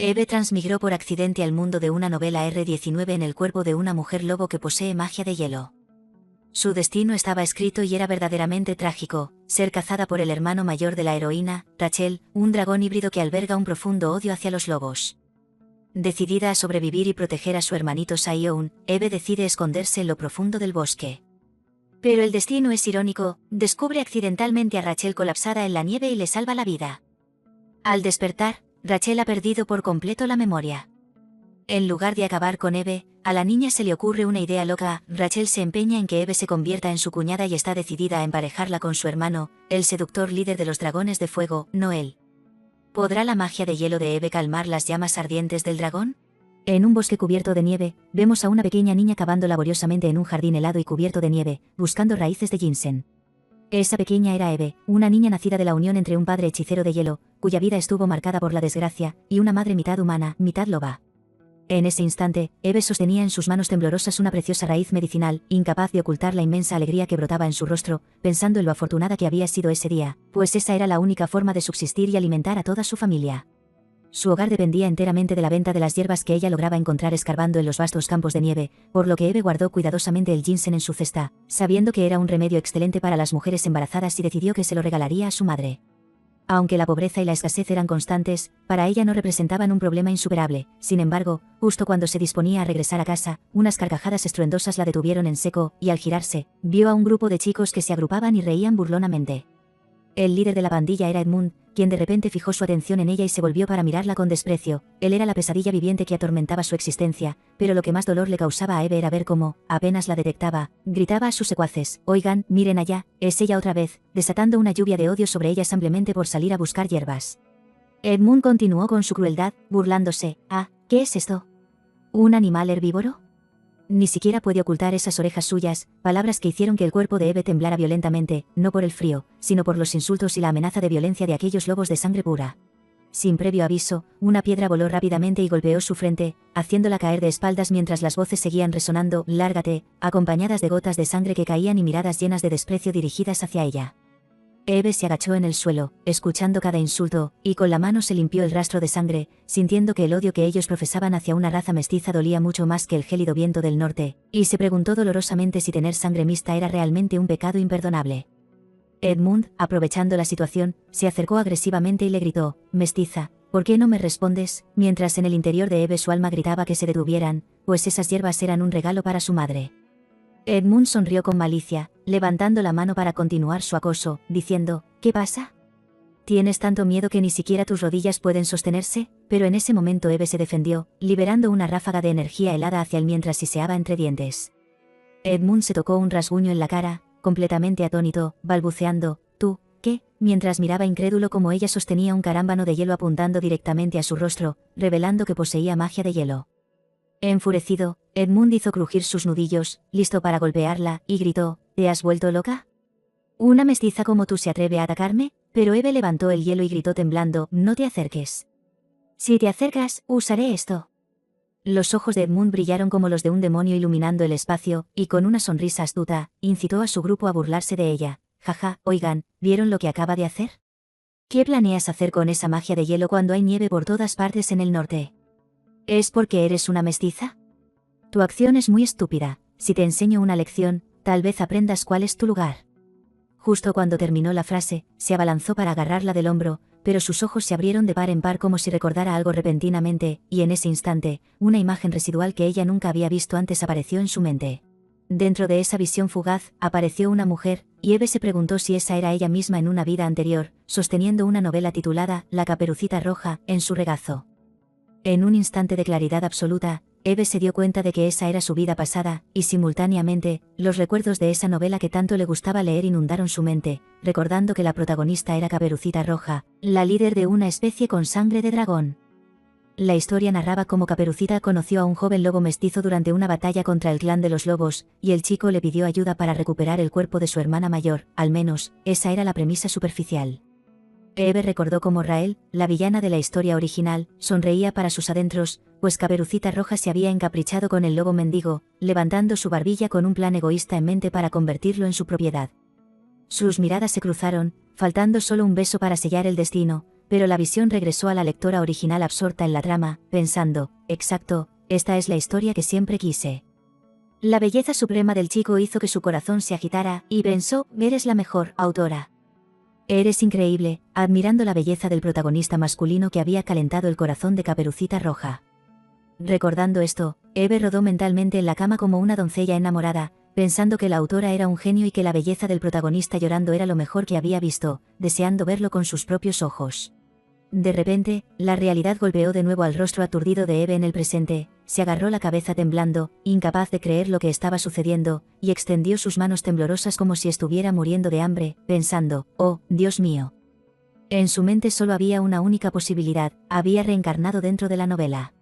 Eve transmigró por accidente al mundo de una novela R-19 en el cuerpo de una mujer lobo que posee magia de hielo. Su destino estaba escrito y era verdaderamente trágico: ser cazada por el hermano mayor de la heroína, Rachel, un dragón híbrido que alberga un profundo odio hacia los lobos. Decidida a sobrevivir y proteger a su hermanito Sion, Eve decide esconderse en lo profundo del bosque. Pero el destino es irónico: descubre accidentalmente a Rachel colapsada en la nieve y le salva la vida. Al despertar, Rachel ha perdido por completo la memoria. En lugar de acabar con Eve, a la niña se le ocurre una idea loca. Rachel se empeña en que Eve se convierta en su cuñada y está decidida a emparejarla con su hermano, el seductor líder de los dragones de fuego, Noel. ¿Podrá la magia de hielo de Eve calmar las llamas ardientes del dragón? En un bosque cubierto de nieve, vemos a una pequeña niña cavando laboriosamente en un jardín helado y cubierto de nieve, buscando raíces de ginseng. Esa pequeña era Eve, una niña nacida de la unión entre un padre hechicero de hielo, cuya vida estuvo marcada por la desgracia, y una madre mitad humana, mitad loba. En ese instante, Eve sostenía en sus manos temblorosas una preciosa raíz medicinal, incapaz de ocultar la inmensa alegría que brotaba en su rostro, pensando en lo afortunada que había sido ese día, pues esa era la única forma de subsistir y alimentar a toda su familia. Su hogar dependía enteramente de la venta de las hierbas que ella lograba encontrar escarbando en los vastos campos de nieve, por lo que Eve guardó cuidadosamente el ginseng en su cesta, sabiendo que era un remedio excelente para las mujeres embarazadas, y decidió que se lo regalaría a su madre. Aunque la pobreza y la escasez eran constantes, para ella no representaban un problema insuperable. Sin embargo, justo cuando se disponía a regresar a casa, unas carcajadas estruendosas la detuvieron en seco, y al girarse, vio a un grupo de chicos que se agrupaban y reían burlonamente. El líder de la pandilla era Edmund, quien de repente fijó su atención en ella y se volvió para mirarla con desprecio. Él era la pesadilla viviente que atormentaba su existencia, pero lo que más dolor le causaba a Eve era ver cómo, apenas la detectaba, gritaba a sus secuaces: «Oigan, miren allá, es ella otra vez», desatando una lluvia de odio sobre ella simplemente por salir a buscar hierbas. Edmund continuó con su crueldad, burlándose: «Ah, ¿qué es esto? ¿Un animal herbívoro?». Ni siquiera puede ocultar esas orejas suyas, palabras que hicieron que el cuerpo de Eve temblara violentamente, no por el frío, sino por los insultos y la amenaza de violencia de aquellos lobos de sangre pura. Sin previo aviso, una piedra voló rápidamente y golpeó su frente, haciéndola caer de espaldas mientras las voces seguían resonando: «Lárgate», acompañadas de gotas de sangre que caían y miradas llenas de desprecio dirigidas hacia ella. Eve se agachó en el suelo, escuchando cada insulto, y con la mano se limpió el rastro de sangre, sintiendo que el odio que ellos profesaban hacia una raza mestiza dolía mucho más que el gélido viento del norte, y se preguntó dolorosamente si tener sangre mixta era realmente un pecado imperdonable. Edmund, aprovechando la situación, se acercó agresivamente y le gritó: «Mestiza, ¿por qué no me respondes?», mientras en el interior de Eve su alma gritaba que se detuvieran, pues esas hierbas eran un regalo para su madre. Edmund sonrió con malicia, levantando la mano para continuar su acoso, diciendo: «¿Qué pasa? ¿Tienes tanto miedo que ni siquiera tus rodillas pueden sostenerse?». Pero en ese momento Eve se defendió, liberando una ráfaga de energía helada hacia él mientras siseaba entre dientes. Edmund se tocó un rasguño en la cara, completamente atónito, balbuceando: «¿Tú, qué?», mientras miraba incrédulo como ella sostenía un carámbano de hielo apuntando directamente a su rostro, revelando que poseía magia de hielo. Enfurecido, Edmund hizo crujir sus nudillos, listo para golpearla, y gritó: «¿Te has vuelto loca? ¿Una mestiza como tú se atreve a atacarme?». Pero Eve levantó el hielo y gritó temblando: «No te acerques. Si te acercas, usaré esto». Los ojos de Edmund brillaron como los de un demonio iluminando el espacio, y con una sonrisa astuta, incitó a su grupo a burlarse de ella. «Jaja, oigan, ¿vieron lo que acaba de hacer? ¿Qué planeas hacer con esa magia de hielo cuando hay nieve por todas partes en el norte? ¿Es porque eres una mestiza? Tu acción es muy estúpida. Si te enseño una lección, tal vez aprendas cuál es tu lugar». Justo cuando terminó la frase, se abalanzó para agarrarla del hombro, pero sus ojos se abrieron de par en par como si recordara algo repentinamente, y en ese instante, una imagen residual que ella nunca había visto antes apareció en su mente. Dentro de esa visión fugaz, apareció una mujer, y Eve se preguntó si esa era ella misma en una vida anterior, sosteniendo una novela titulada La Caperucita Roja en su regazo. En un instante de claridad absoluta, Eve se dio cuenta de que esa era su vida pasada, y simultáneamente, los recuerdos de esa novela que tanto le gustaba leer inundaron su mente, recordando que la protagonista era Caperucita Roja, la líder de una especie con sangre de dragón. La historia narraba cómo Caperucita conoció a un joven lobo mestizo durante una batalla contra el clan de los lobos, y el chico le pidió ayuda para recuperar el cuerpo de su hermana mayor. Al menos, esa era la premisa superficial. Eve recordó cómo Rael, la villana de la historia original, sonreía para sus adentros, pues Caperucita Roja se había encaprichado con el lobo mendigo, levantando su barbilla con un plan egoísta en mente para convertirlo en su propiedad. Sus miradas se cruzaron, faltando solo un beso para sellar el destino, pero la visión regresó a la lectora original absorta en la trama, pensando, exacto, esta es la historia que siempre quise. La belleza suprema del chico hizo que su corazón se agitara, y pensó, eres la mejor, autora. Eres increíble, admirando la belleza del protagonista masculino que había calentado el corazón de Caperucita Roja. Recordando esto, Eve rodó mentalmente en la cama como una doncella enamorada, pensando que la autora era un genio y que la belleza del protagonista llorando era lo mejor que había visto, deseando verlo con sus propios ojos. De repente, la realidad golpeó de nuevo al rostro aturdido de Eve en el presente, se agarró la cabeza temblando, incapaz de creer lo que estaba sucediendo, y extendió sus manos temblorosas como si estuviera muriendo de hambre, pensando, oh, Dios mío. En su mente solo había una única posibilidad, había reencarnado dentro de la novela.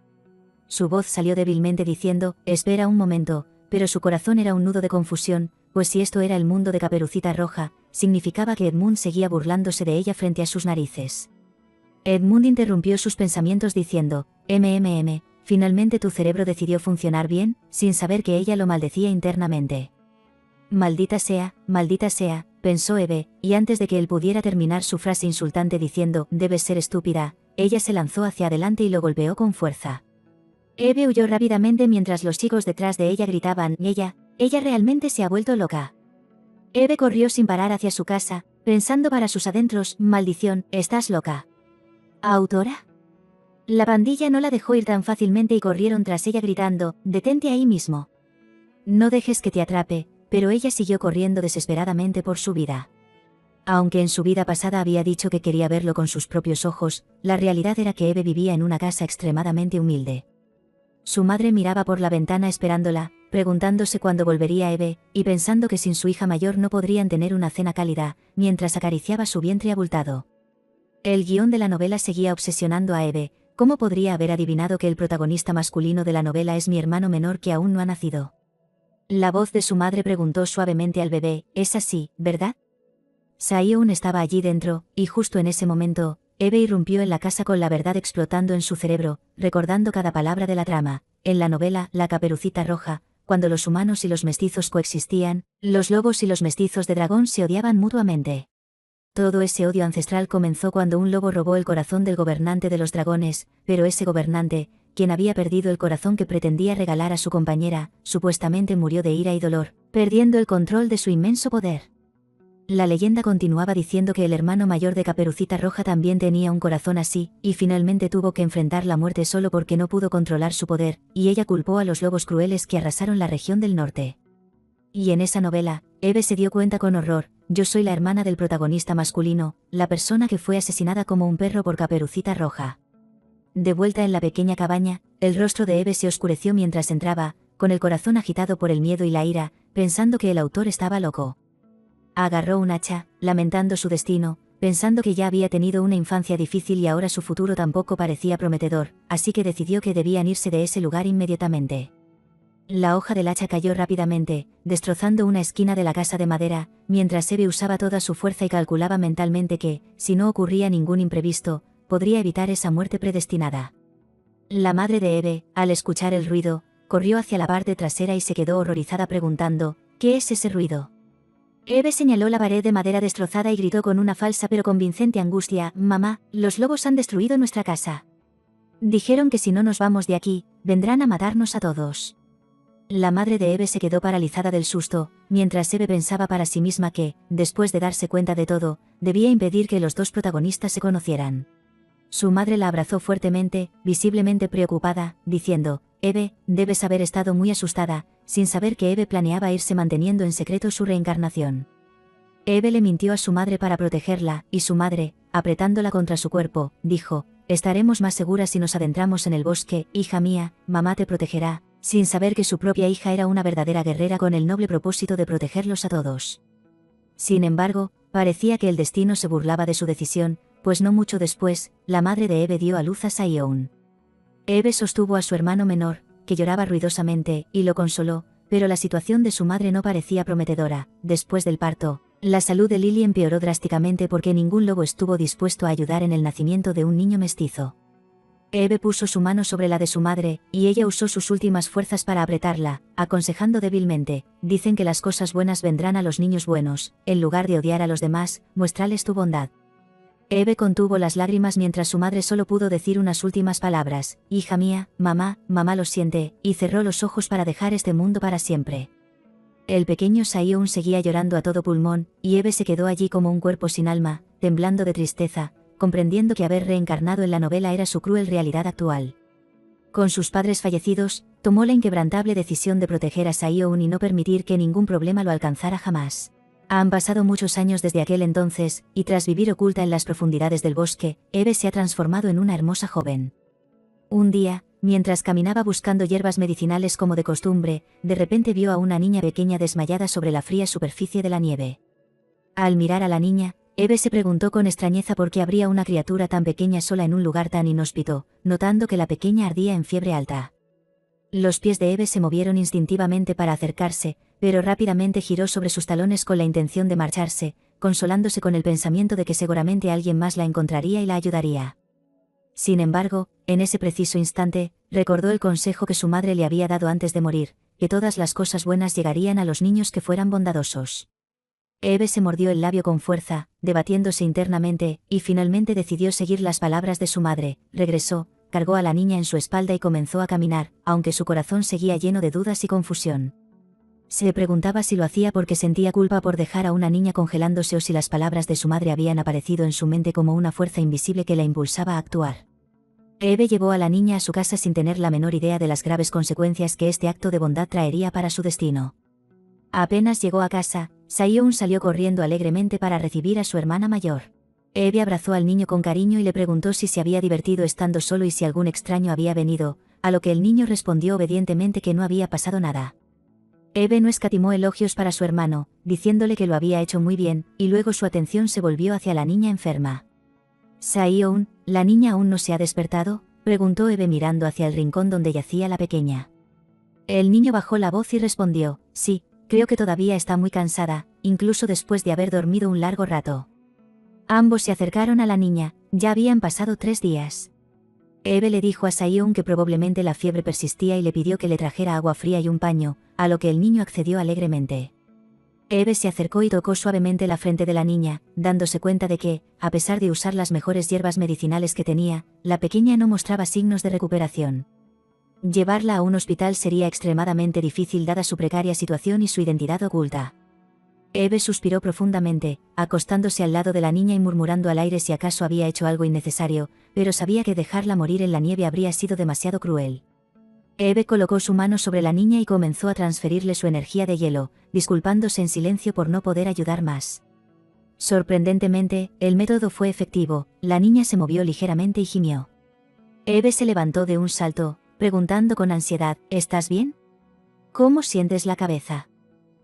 Su voz salió débilmente diciendo, espera un momento, pero su corazón era un nudo de confusión, pues si esto era el mundo de Caperucita Roja, significaba que Edmund seguía burlándose de ella frente a sus narices. Edmund interrumpió sus pensamientos diciendo, finalmente tu cerebro decidió funcionar bien, sin saber que ella lo maldecía internamente. Maldita sea, pensó Eve, y antes de que él pudiera terminar su frase insultante diciendo, debes ser estúpida, ella se lanzó hacia adelante y lo golpeó con fuerza. Eve huyó rápidamente mientras los chicos detrás de ella gritaban, ella realmente se ha vuelto loca. Eve corrió sin parar hacia su casa, pensando para sus adentros, maldición, estás loca. ¿Autora? La pandilla no la dejó ir tan fácilmente y corrieron tras ella gritando, detente ahí mismo. No dejes que te atrape, pero ella siguió corriendo desesperadamente por su vida. Aunque en su vida pasada había dicho que quería verlo con sus propios ojos, la realidad era que Eve vivía en una casa extremadamente humilde. Su madre miraba por la ventana esperándola, preguntándose cuándo volvería Eve, y pensando que sin su hija mayor no podrían tener una cena cálida, mientras acariciaba su vientre abultado. El guión de la novela seguía obsesionando a Eve. ¿Cómo podría haber adivinado que el protagonista masculino de la novela es mi hermano menor que aún no ha nacido? La voz de su madre preguntó suavemente al bebé, ¿es así, verdad? Saeon estaba allí dentro, y justo en ese momento, Eve irrumpió en la casa con la verdad explotando en su cerebro, recordando cada palabra de la trama. En la novela, La Caperucita Roja, cuando los humanos y los mestizos coexistían, los lobos y los mestizos de dragón se odiaban mutuamente. Todo ese odio ancestral comenzó cuando un lobo robó el corazón del gobernante de los dragones, pero ese gobernante, quien había perdido el corazón que pretendía regalar a su compañera, supuestamente murió de ira y dolor, perdiendo el control de su inmenso poder. La leyenda continuaba diciendo que el hermano mayor de Caperucita Roja también tenía un corazón así, y finalmente tuvo que enfrentar la muerte solo porque no pudo controlar su poder, y ella culpó a los lobos crueles que arrasaron la región del norte. Y en esa novela, Eve se dio cuenta con horror, yo soy la hermana del protagonista masculino, la persona que fue asesinada como un perro por Caperucita Roja. De vuelta en la pequeña cabaña, el rostro de Eve se oscureció mientras entraba, con el corazón agitado por el miedo y la ira, pensando que el autor estaba loco. Agarró un hacha, lamentando su destino, pensando que ya había tenido una infancia difícil y ahora su futuro tampoco parecía prometedor, así que decidió que debían irse de ese lugar inmediatamente. La hoja del hacha cayó rápidamente, destrozando una esquina de la casa de madera, mientras Eve usaba toda su fuerza y calculaba mentalmente que, si no ocurría ningún imprevisto, podría evitar esa muerte predestinada. La madre de Eve, al escuchar el ruido, corrió hacia la parte trasera y se quedó horrorizada preguntando, ¿qué es ese ruido? Eve señaló la pared de madera destrozada y gritó con una falsa pero convincente angustia, «Mamá, los lobos han destruido nuestra casa. Dijeron que si no nos vamos de aquí, vendrán a matarnos a todos». La madre de Eve se quedó paralizada del susto, mientras Eve pensaba para sí misma que, después de darse cuenta de todo, debía impedir que los dos protagonistas se conocieran. Su madre la abrazó fuertemente, visiblemente preocupada, diciendo, «Eve, debes haber estado muy asustada», sin saber que Eve planeaba irse manteniendo en secreto su reencarnación. Eve le mintió a su madre para protegerla, y su madre, apretándola contra su cuerpo, dijo, «Estaremos más seguras si nos adentramos en el bosque, hija mía, mamá te protegerá», sin saber que su propia hija era una verdadera guerrera con el noble propósito de protegerlos a todos. Sin embargo, parecía que el destino se burlaba de su decisión, pues no mucho después, la madre de Eve dio a luz a Saeon. Eve sostuvo a su hermano menor, que lloraba ruidosamente, y lo consoló, pero la situación de su madre no parecía prometedora. Después del parto, la salud de Lily empeoró drásticamente porque ningún lobo estuvo dispuesto a ayudar en el nacimiento de un niño mestizo. Eve puso su mano sobre la de su madre, y ella usó sus últimas fuerzas para apretarla, aconsejando débilmente, «Dicen que las cosas buenas vendrán a los niños buenos, en lugar de odiar a los demás, muéstrales tu bondad». Eve contuvo las lágrimas mientras su madre solo pudo decir unas últimas palabras: hija mía, mamá, mamá lo siente, y cerró los ojos para dejar este mundo para siempre. El pequeño Saeon seguía llorando a todo pulmón, y Eve se quedó allí como un cuerpo sin alma, temblando de tristeza, comprendiendo que haber reencarnado en la novela era su cruel realidad actual. Con sus padres fallecidos, tomó la inquebrantable decisión de proteger a Saeon y no permitir que ningún problema lo alcanzara jamás. Han pasado muchos años desde aquel entonces, y tras vivir oculta en las profundidades del bosque, Eve se ha transformado en una hermosa joven. Un día, mientras caminaba buscando hierbas medicinales como de costumbre, de repente vio a una niña pequeña desmayada sobre la fría superficie de la nieve. Al mirar a la niña, Eve se preguntó con extrañeza por qué habría una criatura tan pequeña sola en un lugar tan inhóspito, notando que la pequeña ardía en fiebre alta. Los pies de Eve se movieron instintivamente para acercarse, pero rápidamente giró sobre sus talones con la intención de marcharse, consolándose con el pensamiento de que seguramente alguien más la encontraría y la ayudaría. Sin embargo, en ese preciso instante, recordó el consejo que su madre le había dado antes de morir, que todas las cosas buenas llegarían a los niños que fueran bondadosos. Eve se mordió el labio con fuerza, debatiéndose internamente, y finalmente decidió seguir las palabras de su madre. Regresó, cargó a la niña en su espalda y comenzó a caminar, aunque su corazón seguía lleno de dudas y confusión. Se preguntaba si lo hacía porque sentía culpa por dejar a una niña congelándose o si las palabras de su madre habían aparecido en su mente como una fuerza invisible que la impulsaba a actuar. Eve llevó a la niña a su casa sin tener la menor idea de las graves consecuencias que este acto de bondad traería para su destino. Apenas llegó a casa, Saeon salió corriendo alegremente para recibir a su hermana mayor. Eve abrazó al niño con cariño y le preguntó si se había divertido estando solo y si algún extraño había venido, a lo que el niño respondió obedientemente que no había pasado nada. Eve no escatimó elogios para su hermano, diciéndole que lo había hecho muy bien, y luego su atención se volvió hacia la niña enferma. «Saeon, ¿la niña aún no se ha despertado?», preguntó Eve mirando hacia el rincón donde yacía la pequeña. El niño bajó la voz y respondió: «Sí, creo que todavía está muy cansada, incluso después de haber dormido un largo rato». Ambos se acercaron a la niña, ya habían pasado 3 días. Eve le dijo a Saeon que probablemente la fiebre persistía y le pidió que le trajera agua fría y un paño, a lo que el niño accedió alegremente. Eve se acercó y tocó suavemente la frente de la niña, dándose cuenta de que, a pesar de usar las mejores hierbas medicinales que tenía, la pequeña no mostraba signos de recuperación. Llevarla a un hospital sería extremadamente difícil dada su precaria situación y su identidad oculta. Eve suspiró profundamente, acostándose al lado de la niña y murmurando al aire si acaso había hecho algo innecesario, pero sabía que dejarla morir en la nieve habría sido demasiado cruel. Eve colocó su mano sobre la niña y comenzó a transferirle su energía de hielo, disculpándose en silencio por no poder ayudar más. Sorprendentemente, el método fue efectivo, la niña se movió ligeramente y gimió. Eve se levantó de un salto, preguntando con ansiedad: «¿Estás bien? ¿Cómo sientes la cabeza?».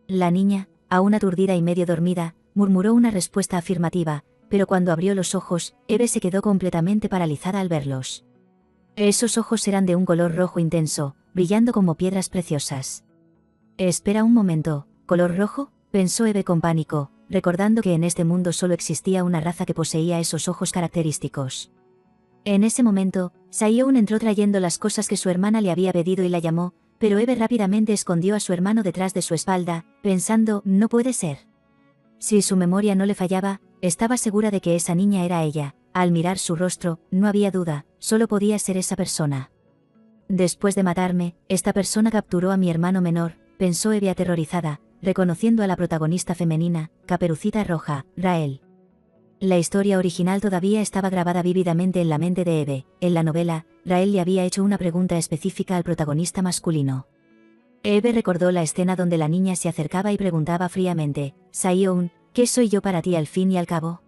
La niña, aún aturdida y medio dormida, murmuró una respuesta afirmativa, pero cuando abrió los ojos, Eve se quedó completamente paralizada al verlos. Esos ojos eran de un color rojo intenso, brillando como piedras preciosas. «Espera un momento, ¿color rojo?», pensó Eve con pánico, recordando que en este mundo solo existía una raza que poseía esos ojos característicos. En ese momento, Saeon entró trayendo las cosas que su hermana le había pedido y la llamó, pero Eve rápidamente escondió a su hermano detrás de su espalda, pensando: «No puede ser». Si su memoria no le fallaba, estaba segura de que esa niña era ella. Al mirar su rostro, no había duda, solo podía ser esa persona. «Después de matarme, esta persona capturó a mi hermano menor», pensó Eve aterrorizada, reconociendo a la protagonista femenina, Caperucita Roja, Rael. La historia original todavía estaba grabada vívidamente en la mente de Eve. En la novela, Rael le había hecho una pregunta específica al protagonista masculino. Eve recordó la escena donde la niña se acercaba y preguntaba fríamente: «Saeon, ¿qué soy yo para ti al fin y al cabo?».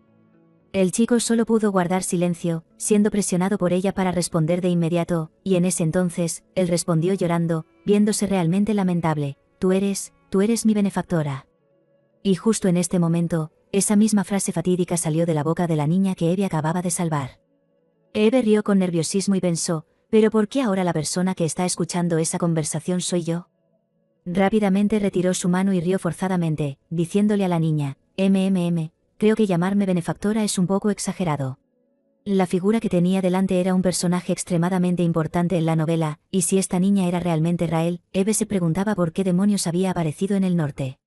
El chico solo pudo guardar silencio, siendo presionado por ella para responder de inmediato, y en ese entonces, él respondió llorando, viéndose realmente lamentable: tú eres mi benefactora». Y justo en este momento, esa misma frase fatídica salió de la boca de la niña que Eve acababa de salvar. Eve rió con nerviosismo y pensó: «¿Pero por qué ahora la persona que está escuchando esa conversación soy yo?». Rápidamente retiró su mano y rió forzadamente, diciéndole a la niña: «Creo que llamarme benefactora es un poco exagerado». La figura que tenía delante era un personaje extremadamente importante en la novela, y si esta niña era realmente Rael, Eve se preguntaba por qué demonios había aparecido en el norte.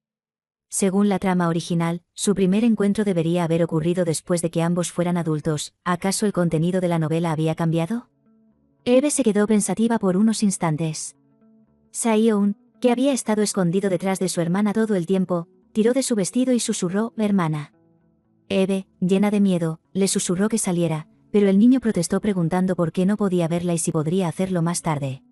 Según la trama original, su primer encuentro debería haber ocurrido después de que ambos fueran adultos. ¿Acaso el contenido de la novela había cambiado? Eve se quedó pensativa por unos instantes. Saeon, que había estado escondido detrás de su hermana todo el tiempo, tiró de su vestido y susurró: «Hermana». Eve, llena de miedo, le susurró que saliera, pero el niño protestó preguntando por qué no podía verla y si podría hacerlo más tarde.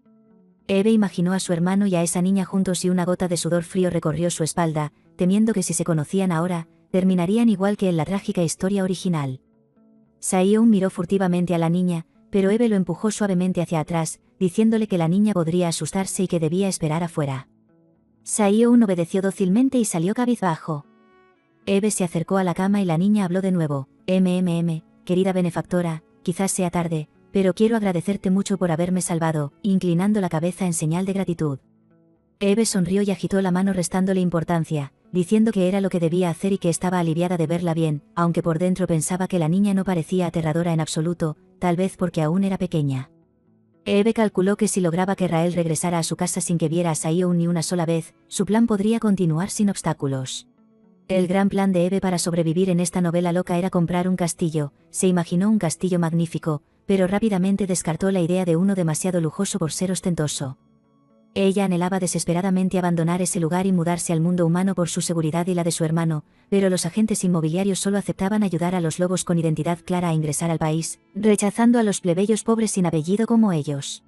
Eve imaginó a su hermano y a esa niña juntos y una gota de sudor frío recorrió su espalda, temiendo que si se conocían ahora, terminarían igual que en la trágica historia original. Saeon miró furtivamente a la niña, pero Eve lo empujó suavemente hacia atrás, diciéndole que la niña podría asustarse y que debía esperar afuera. Saeon obedeció dócilmente y salió cabizbajo. Eve se acercó a la cama y la niña habló de nuevo: «Querida benefactora, quizás sea tarde, pero quiero agradecerte mucho por haberme salvado», inclinando la cabeza en señal de gratitud. Eve sonrió y agitó la mano restándole importancia, diciendo que era lo que debía hacer y que estaba aliviada de verla bien, aunque por dentro pensaba que la niña no parecía aterradora en absoluto, tal vez porque aún era pequeña. Eve calculó que si lograba que Rael regresara a su casa sin que viera a Saeon ni una sola vez, su plan podría continuar sin obstáculos. El gran plan de Eve para sobrevivir en esta novela loca era comprar un castillo. Se imaginó un castillo magnífico, pero rápidamente descartó la idea de uno demasiado lujoso por ser ostentoso. Ella anhelaba desesperadamente abandonar ese lugar y mudarse al mundo humano por su seguridad y la de su hermano, pero los agentes inmobiliarios solo aceptaban ayudar a los lobos con identidad clara a ingresar al país, rechazando a los plebeyos pobres sin apellido como ellos.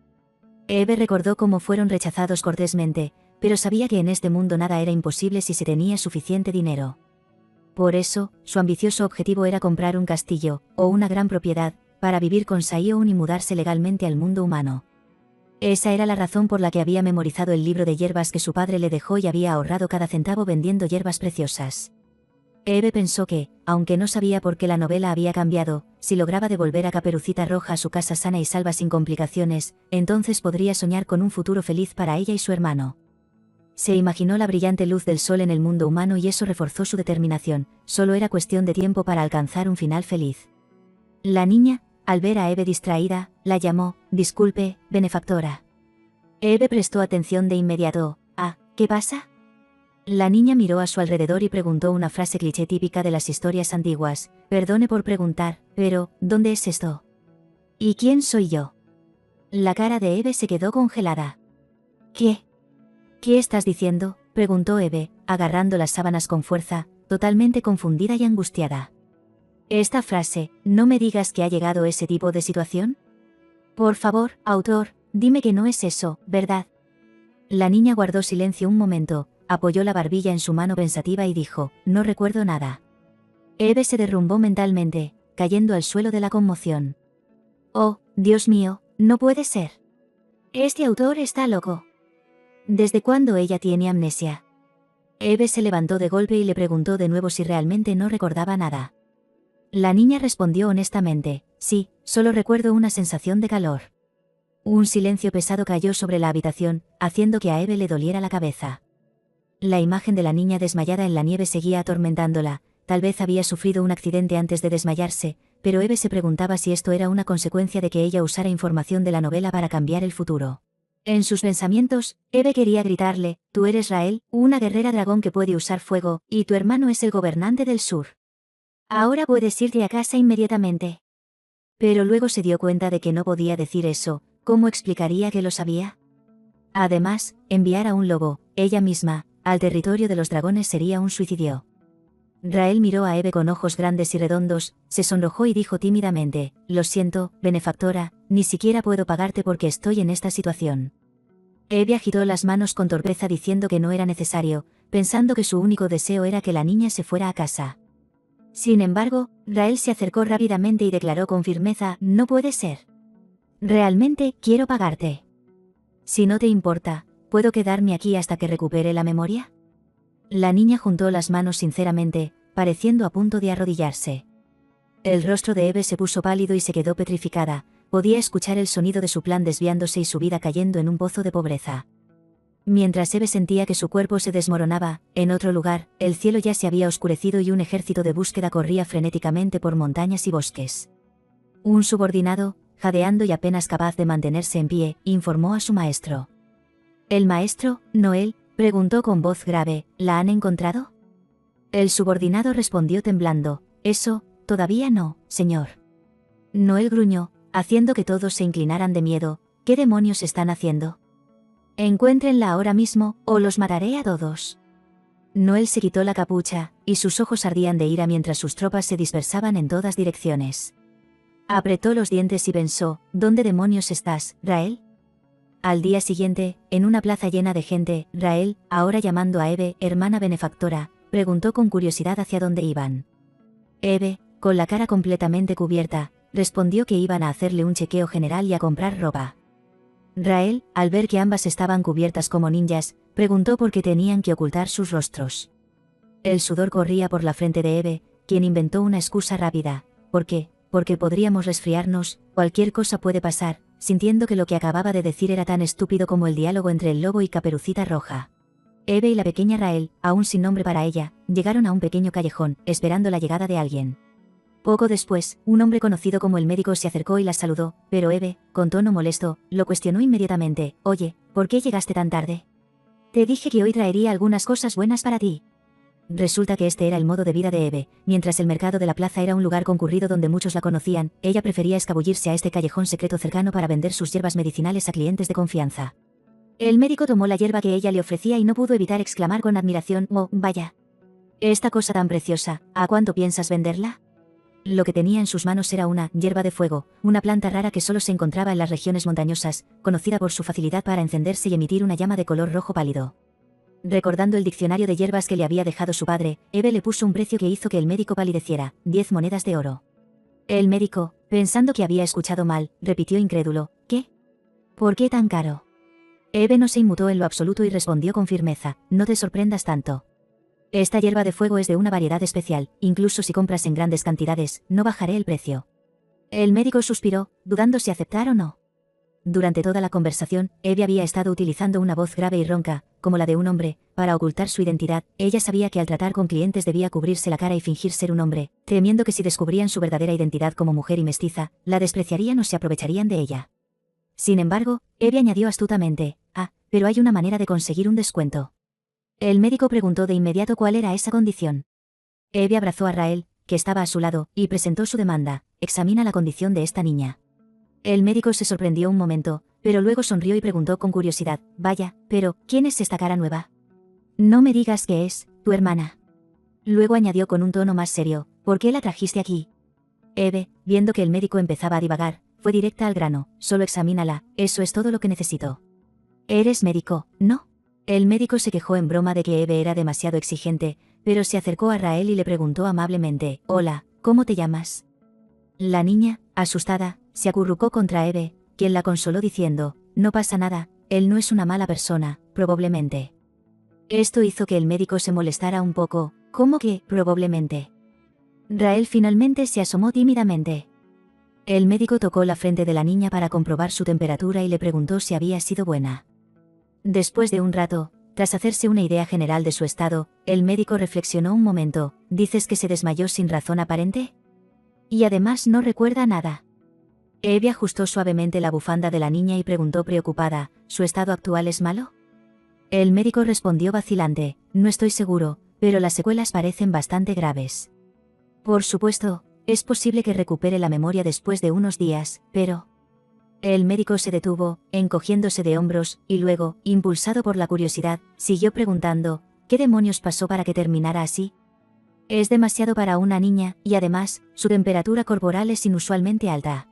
Eve recordó cómo fueron rechazados cortésmente, pero sabía que en este mundo nada era imposible si se tenía suficiente dinero. Por eso, su ambicioso objetivo era comprar un castillo, o una gran propiedad, para vivir con Saeon y mudarse legalmente al mundo humano. Esa era la razón por la que había memorizado el libro de hierbas que su padre le dejó y había ahorrado cada centavo vendiendo hierbas preciosas. Eve pensó que, aunque no sabía por qué la novela había cambiado, si lograba devolver a Caperucita Roja a su casa sana y salva sin complicaciones, entonces podría soñar con un futuro feliz para ella y su hermano. Se imaginó la brillante luz del sol en el mundo humano y eso reforzó su determinación. Solo era cuestión de tiempo para alcanzar un final feliz. La niña, al ver a Eve distraída, la llamó: «Disculpe, benefactora». Eve prestó atención de inmediato. «Ah, ¿qué pasa?». La niña miró a su alrededor y preguntó una frase cliché típica de las historias antiguas: «Perdone por preguntar, pero, ¿dónde es esto? ¿Y quién soy yo?». La cara de Eve se quedó congelada. «¿Qué? ¿Qué estás diciendo?», preguntó Eve, agarrando las sábanas con fuerza, totalmente confundida y angustiada. «Esta frase, no me digas que ha llegado ese tipo de situación. Por favor, autor, dime que no es eso, ¿verdad?». La niña guardó silencio un momento, apoyó la barbilla en su mano pensativa y dijo: «No recuerdo nada». Eve se derrumbó mentalmente, cayendo al suelo de la conmoción. «Oh, Dios mío, no puede ser. Este autor está loco. ¿Desde cuándo ella tiene amnesia?». Eve se levantó de golpe y le preguntó de nuevo si realmente no recordaba nada. La niña respondió honestamente: «Sí, solo recuerdo una sensación de calor». Un silencio pesado cayó sobre la habitación, haciendo que a Eve le doliera la cabeza. La imagen de la niña desmayada en la nieve seguía atormentándola. Tal vez había sufrido un accidente antes de desmayarse, pero Eve se preguntaba si esto era una consecuencia de que ella usara información de la novela para cambiar el futuro. En sus pensamientos, Eve quería gritarle: «Tú eres Rael, una guerrera dragón que puede usar fuego, y tu hermano es el gobernante del sur. Ahora puedes irte a casa inmediatamente». Pero luego se dio cuenta de que no podía decir eso. ¿Cómo explicaría que lo sabía? Además, enviar a un lobo, ella misma, al territorio de los dragones sería un suicidio. Rael miró a Eve con ojos grandes y redondos, se sonrojó y dijo tímidamente: «Lo siento, benefactora, ni siquiera puedo pagarte porque estoy en esta situación». Eve agitó las manos con torpeza diciendo que no era necesario, pensando que su único deseo era que la niña se fuera a casa. Sin embargo, Rael se acercó rápidamente y declaró con firmeza: «No puede ser. Realmente quiero pagarte. Si no te importa, ¿puedo quedarme aquí hasta que recupere la memoria?». La niña juntó las manos sinceramente, pareciendo a punto de arrodillarse. El rostro de Eve se puso pálido y se quedó petrificada. Podía escuchar el sonido de su plan desviándose y su vida cayendo en un pozo de pobreza. Mientras Eve sentía que su cuerpo se desmoronaba, en otro lugar, el cielo ya se había oscurecido y un ejército de búsqueda corría frenéticamente por montañas y bosques. Un subordinado, jadeando y apenas capaz de mantenerse en pie, informó a su maestro. «¿El maestro, Noel?», preguntó con voz grave. «¿La han encontrado?». El subordinado respondió temblando, eso, todavía no, señor. Noel gruñó, haciendo que todos se inclinaran de miedo. ¿Qué demonios están haciendo? Encuéntrenla ahora mismo, o los mataré a todos. Noel se quitó la capucha, y sus ojos ardían de ira mientras sus tropas se dispersaban en todas direcciones. Apretó los dientes y pensó, ¿dónde demonios estás, Rael? Al día siguiente, en una plaza llena de gente, Rael, ahora llamando a Eve, hermana benefactora, preguntó con curiosidad hacia dónde iban. Eve, con la cara completamente cubierta, respondió que iban a hacerle un chequeo general y a comprar ropa. Rael, al ver que ambas estaban cubiertas como ninjas, preguntó por qué tenían que ocultar sus rostros. El sudor corría por la frente de Eve, quien inventó una excusa rápida. ¿Por qué? Porque podríamos resfriarnos, cualquier cosa puede pasar, sintiendo que lo que acababa de decir era tan estúpido como el diálogo entre el lobo y Caperucita Roja. Eve y la pequeña Rael, aún sin nombre para ella, llegaron a un pequeño callejón, esperando la llegada de alguien. Poco después, un hombre conocido como el médico se acercó y las saludó, pero Eve, con tono molesto, lo cuestionó inmediatamente. Oye, ¿por qué llegaste tan tarde? Te dije que hoy traería algunas cosas buenas para ti. Resulta que este era el modo de vida de Eve. Mientras el mercado de la plaza era un lugar concurrido donde muchos la conocían, ella prefería escabullirse a este callejón secreto cercano para vender sus hierbas medicinales a clientes de confianza. El médico tomó la hierba que ella le ofrecía y no pudo evitar exclamar con admiración, «Oh, vaya. Esta cosa tan preciosa, ¿a cuánto piensas venderla?» Lo que tenía en sus manos era una hierba de fuego, una planta rara que solo se encontraba en las regiones montañosas, conocida por su facilidad para encenderse y emitir una llama de color rojo pálido. Recordando el diccionario de hierbas que le había dejado su padre, Eve le puso un precio que hizo que el médico palideciera, 10 monedas de oro. El médico, pensando que había escuchado mal, repitió incrédulo, ¿qué? ¿Por qué tan caro? Eve no se inmutó en lo absoluto y respondió con firmeza, no te sorprendas tanto. Esta hierba de fuego es de una variedad especial, incluso si compras en grandes cantidades, no bajaré el precio. El médico suspiró, dudando si aceptar o no. Durante toda la conversación, Eve había estado utilizando una voz grave y ronca, como la de un hombre, para ocultar su identidad. Ella sabía que al tratar con clientes debía cubrirse la cara y fingir ser un hombre, temiendo que si descubrían su verdadera identidad como mujer y mestiza, la despreciarían o se aprovecharían de ella. Sin embargo, Eve añadió astutamente, pero hay una manera de conseguir un descuento. El médico preguntó de inmediato cuál era esa condición. Eve abrazó a Rael, que estaba a su lado, y presentó su demanda, examina la condición de esta niña. El médico se sorprendió un momento, pero luego sonrió y preguntó con curiosidad, vaya, pero, ¿quién es esta cara nueva? No me digas que es, tu hermana. Luego añadió con un tono más serio, ¿por qué la trajiste aquí? Eve, viendo que el médico empezaba a divagar, fue directa al grano, solo examínala, eso es todo lo que necesito. ¿Eres médico, no? El médico se quejó en broma de que Eve era demasiado exigente, pero se acercó a Rael y le preguntó amablemente, hola, ¿cómo te llamas? La niña, asustada, se acurrucó contra Eve, quien la consoló diciendo, no pasa nada, él no es una mala persona, probablemente. Esto hizo que el médico se molestara un poco, ¿cómo que, probablemente? Rael finalmente se asomó tímidamente. El médico tocó la frente de la niña para comprobar su temperatura y le preguntó si había sido buena. Después de un rato, tras hacerse una idea general de su estado, el médico reflexionó un momento, ¿dices que se desmayó sin razón aparente? Y además no recuerda nada. Eve ajustó suavemente la bufanda de la niña y preguntó preocupada, ¿su estado actual es malo? El médico respondió vacilante, no estoy seguro, pero las secuelas parecen bastante graves. Por supuesto, es posible que recupere la memoria después de unos días, pero... El médico se detuvo, encogiéndose de hombros, y luego, impulsado por la curiosidad, siguió preguntando, ¿qué demonios pasó para que terminara así? Es demasiado para una niña, y además, su temperatura corporal es inusualmente alta.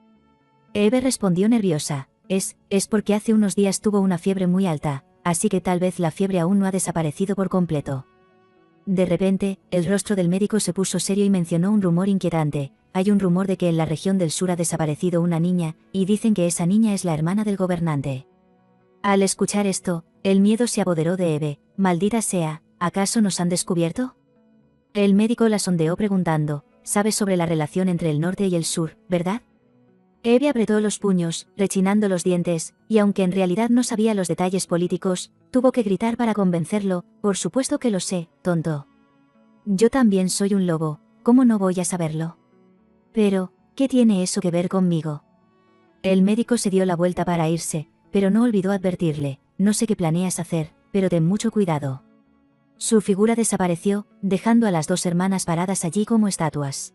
Eve respondió nerviosa, es porque hace unos días tuvo una fiebre muy alta, así que tal vez la fiebre aún no ha desaparecido por completo. De repente, el rostro del médico se puso serio y mencionó un rumor inquietante. Hay un rumor de que en la región del sur ha desaparecido una niña, y dicen que esa niña es la hermana del gobernante. Al escuchar esto, el miedo se apoderó de Eve. Maldita sea, ¿acaso nos han descubierto? El médico la sondeó preguntando, ¿sabes sobre la relación entre el norte y el sur, verdad? Eve apretó los puños, rechinando los dientes, y aunque en realidad no sabía los detalles políticos, tuvo que gritar para convencerlo, por supuesto que lo sé, tonto. Yo también soy un lobo, ¿cómo no voy a saberlo? Pero, ¿qué tiene eso que ver conmigo? El médico se dio la vuelta para irse, pero no olvidó advertirle, no sé qué planeas hacer, pero ten mucho cuidado. Su figura desapareció, dejando a las dos hermanas paradas allí como estatuas.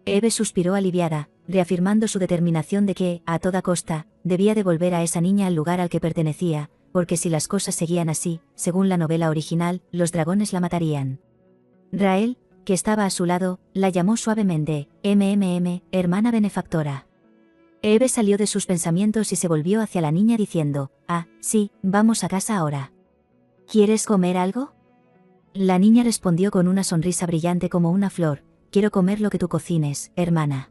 Eve suspiró aliviada, reafirmando su determinación de que, a toda costa, debía devolver a esa niña al lugar al que pertenecía, porque si las cosas seguían así, según la novela original, los dragones la matarían. Rael, que estaba a su lado, la llamó suavemente, hermana benefactora. Eve salió de sus pensamientos y se volvió hacia la niña diciendo, sí, vamos a casa ahora. ¿Quieres comer algo? La niña respondió con una sonrisa brillante como una flor, quiero comer lo que tú cocines, hermana.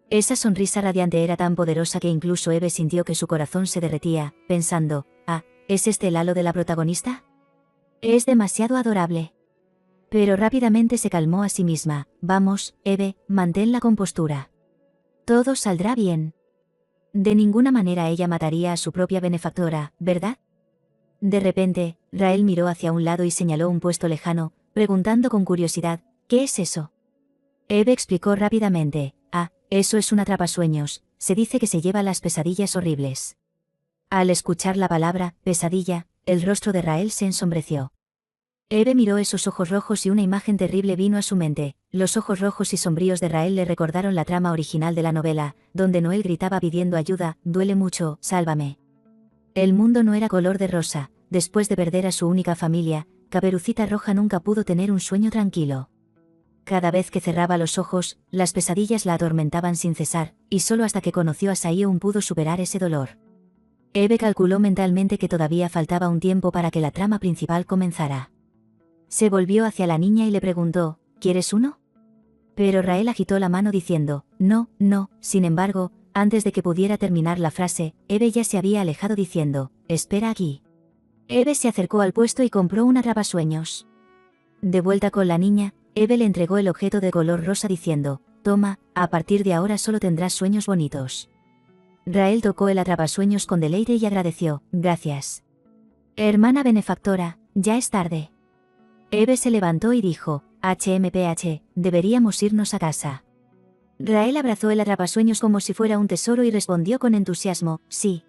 Esa sonrisa radiante era tan poderosa que incluso Eve sintió que su corazón se derretía, pensando, ¿es este el halo de la protagonista? Es demasiado adorable. Pero rápidamente se calmó a sí misma, vamos, Eve, mantén la compostura. Todo saldrá bien. De ninguna manera ella mataría a su propia benefactora, ¿verdad? De repente, Rael miró hacia un lado y señaló un puesto lejano, preguntando con curiosidad, ¿qué es eso? Eve explicó rápidamente, eso es un atrapasueños, se dice que se lleva las pesadillas horribles. Al escuchar la palabra, pesadilla, el rostro de Rael se ensombreció. Eve miró esos ojos rojos y una imagen terrible vino a su mente. Los ojos rojos y sombríos de Rael le recordaron la trama original de la novela, donde Noel gritaba pidiendo ayuda, duele mucho, sálvame. El mundo no era color de rosa, después de perder a su única familia, Caperucita Roja nunca pudo tener un sueño tranquilo. Cada vez que cerraba los ojos, las pesadillas la atormentaban sin cesar, y solo hasta que conoció a Saío pudo superar ese dolor. Eve calculó mentalmente que todavía faltaba un tiempo para que la trama principal comenzara. Se volvió hacia la niña y le preguntó, ¿quieres uno? Pero Rael agitó la mano diciendo, no, sin embargo, antes de que pudiera terminar la frase, Eve ya se había alejado diciendo, espera aquí. Eve se acercó al puesto y compró un atrapasueños. De vuelta con la niña, Eve le entregó el objeto de color rosa diciendo, toma, a partir de ahora solo tendrás sueños bonitos. Rael tocó el atrapasueños con deleite y agradeció, gracias. Hermana benefactora, ya es tarde. Eve se levantó y dijo, HMPH, deberíamos irnos a casa. Rael abrazó el atrapasueños como si fuera un tesoro y respondió con entusiasmo, sí.